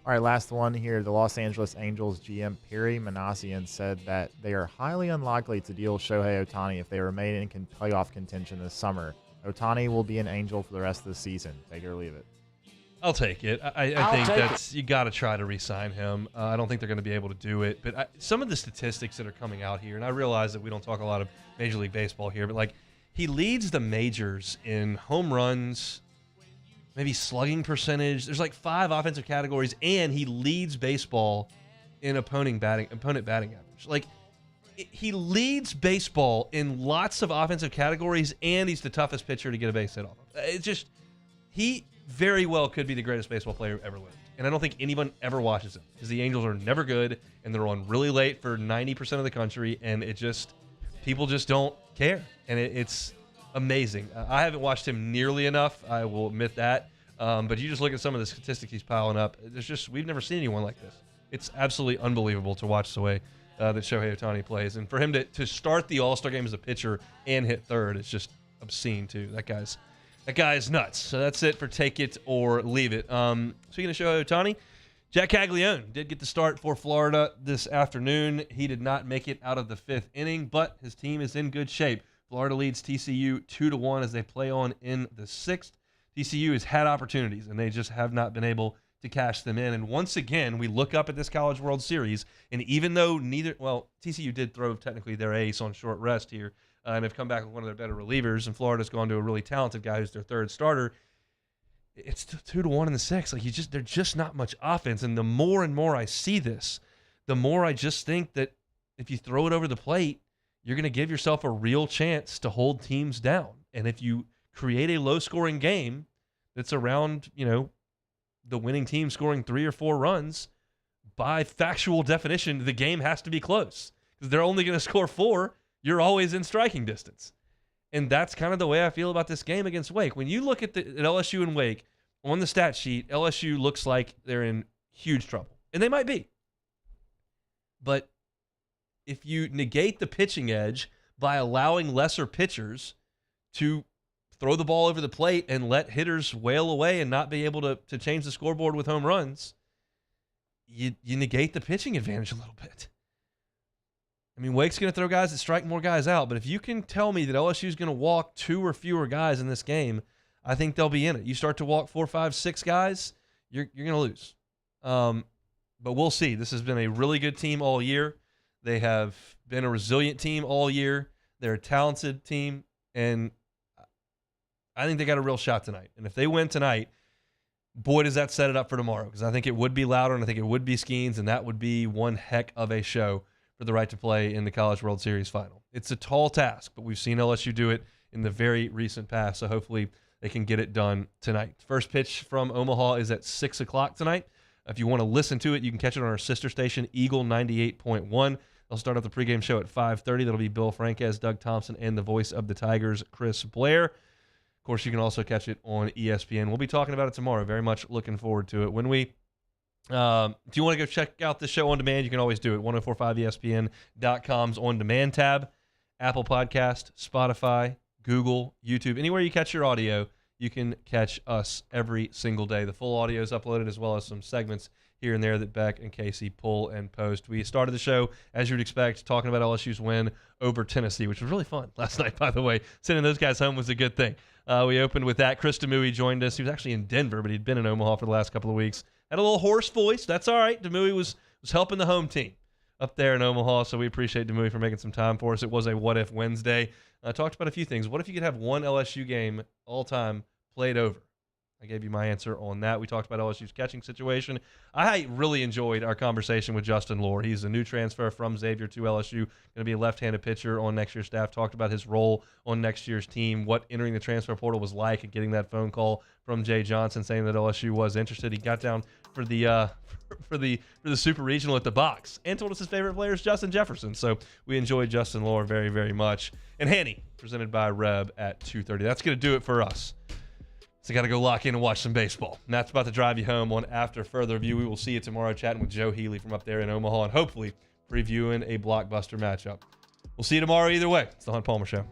All right, last one here. The Los Angeles Angels GM Perry Manassian said that they are highly unlikely to deal Shohei Ohtani if they remain in playoff contention this summer. Ohtani will be an Angel for the rest of the season. Take it or leave it. I'll take it. I think you got to try to re-sign him. I don't think they're going to be able to do it. But some of the statistics that are coming out here, and I realize that we don't talk a lot of Major League Baseball here, but like he leads the majors in home runs, maybe slugging percentage. There's like 5 offensive categories, and he leads baseball in opponent batting average. Like he leads baseball in lots of offensive categories, and he's the toughest pitcher to get a base hit off of. It's just he very well could be the greatest baseball player ever lived. And I don't think anyone ever watches him because the Angels are never good and they're on really late for 90% of the country. And people just don't care. And it's amazing. I haven't watched him nearly enough. I will admit that. But you just look at some of the statistics he's piling up. We've never seen anyone like this. It's absolutely unbelievable to watch the way that Shohei Ohtani plays. And for him to start the All-Star game as a pitcher and hit third, it's just obscene too. That guy is nuts. So that's it for Take It or Leave It. Speaking of Shohei Ohtani, Jack Caglione did get the start for Florida this afternoon. He did not make it out of the 5th inning, but his team is in good shape. Florida leads TCU 2-1 as they play on in the 6th. TCU has had opportunities, and they just have not been able to cash them in. And once again, we look up at this College World Series, and even though TCU did throw technically their ace on short rest here, and have come back with one of their better relievers, and Florida's gone to a really talented guy who's their 3rd starter. It's 2-1 in the 6th. Like they're just not much offense. And the more and more I see this, the more I just think that if you throw it over the plate, you're going to give yourself a real chance to hold teams down. And if you create a low-scoring game that's around, the winning team scoring 3 or 4 runs, by factual definition, the game has to be close because they're only going to score 4. You're always in striking distance. And that's kind of the way I feel about this game against Wake. When you look at LSU and Wake, on the stat sheet, LSU looks like they're in huge trouble. And they might be. But if you negate the pitching edge by allowing lesser pitchers to throw the ball over the plate and let hitters wail away and not be able to change the scoreboard with home runs, you negate the pitching advantage a little bit. I mean, Wake's going to throw guys that strike more guys out, but if you can tell me that LSU's going to walk 2 or fewer guys in this game, I think they'll be in it. You start to walk 4, 5, 6 guys, you're going to lose. But we'll see. This has been a really good team all year. They have been a resilient team all year. They're a talented team, and I think they got a real shot tonight. And if they win tonight, boy, does that set it up for tomorrow, because I think it would be louder, and I think it would be Skeens, and that would be one heck of a show for the right to play in the College World Series final. It's a tall task, but we've seen LSU do it in the very recent past, so hopefully they can get it done tonight. First pitch from Omaha is at 6 o'clock tonight. If you want to listen to it, you can catch it on our sister station, Eagle 98.1. They'll start up the pregame show at 5:30. That'll be Bill Franquez, Doug Thompson, and the voice of the Tigers, Chris Blair. Of course, you can also catch it on ESPN. We'll be talking about it tomorrow. Very much looking forward to it. When we if you want to go check out the show on demand, you can always do it. 1045ESPN.com's on-demand tab, Apple Podcast, Spotify, Google, YouTube. Anywhere you catch your audio, you can catch us every single day. The full audio is uploaded, as well as some segments here and there that Beck and Casey pull and post. We started the show, as you'd expect, talking about LSU's win over Tennessee, which was really fun last night, by the way. Sending those guys home was a good thing. We opened with that. Chris Demouy joined us. He was actually in Denver, but he'd been in Omaha for the last couple of weeks. Had a little hoarse voice. That's all right. Demouy was helping the home team up there in Omaha, so we appreciate Demouy for making some time for us. It was a What If Wednesday. I talked about a few things. What if you could have one LSU game all time played over? I gave you my answer on that. We talked about LSU's catching situation. I really enjoyed our conversation with Justin Lohr. He's a new transfer from Xavier to LSU, going to be a left-handed pitcher on next year's staff. Talked about his role on next year's team, what entering the transfer portal was like, and getting that phone call from Jay Johnson saying that LSU was interested. He got down for the Super Regional at the box, and told us his favorite player is Justin Jefferson. So we enjoyed Justin Lore very, very much. And Hanny, presented by Reb at 2:30. That's going to do it for us. So got to go lock in and watch some baseball. And that's about to drive you home on After Further Review. We will see you tomorrow chatting with Joe Healy from up there in Omaha and hopefully previewing a blockbuster matchup. We'll see you tomorrow either way. It's the Hunt Palmer Show.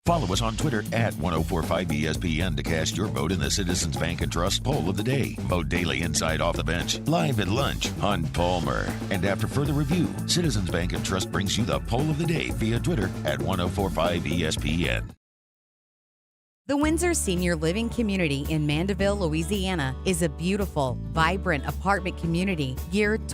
Follow us on Twitter at 1045ESPN to cast your vote in the Citizens Bank and Trust Poll of the Day. Vote daily inside Off the Bench, live at lunch, on Palmer. And After Further Review, Citizens Bank and Trust brings you the Poll of the Day via Twitter at 1045ESPN. The Windsor Senior Living Community in Mandeville, Louisiana is a beautiful, vibrant apartment community geared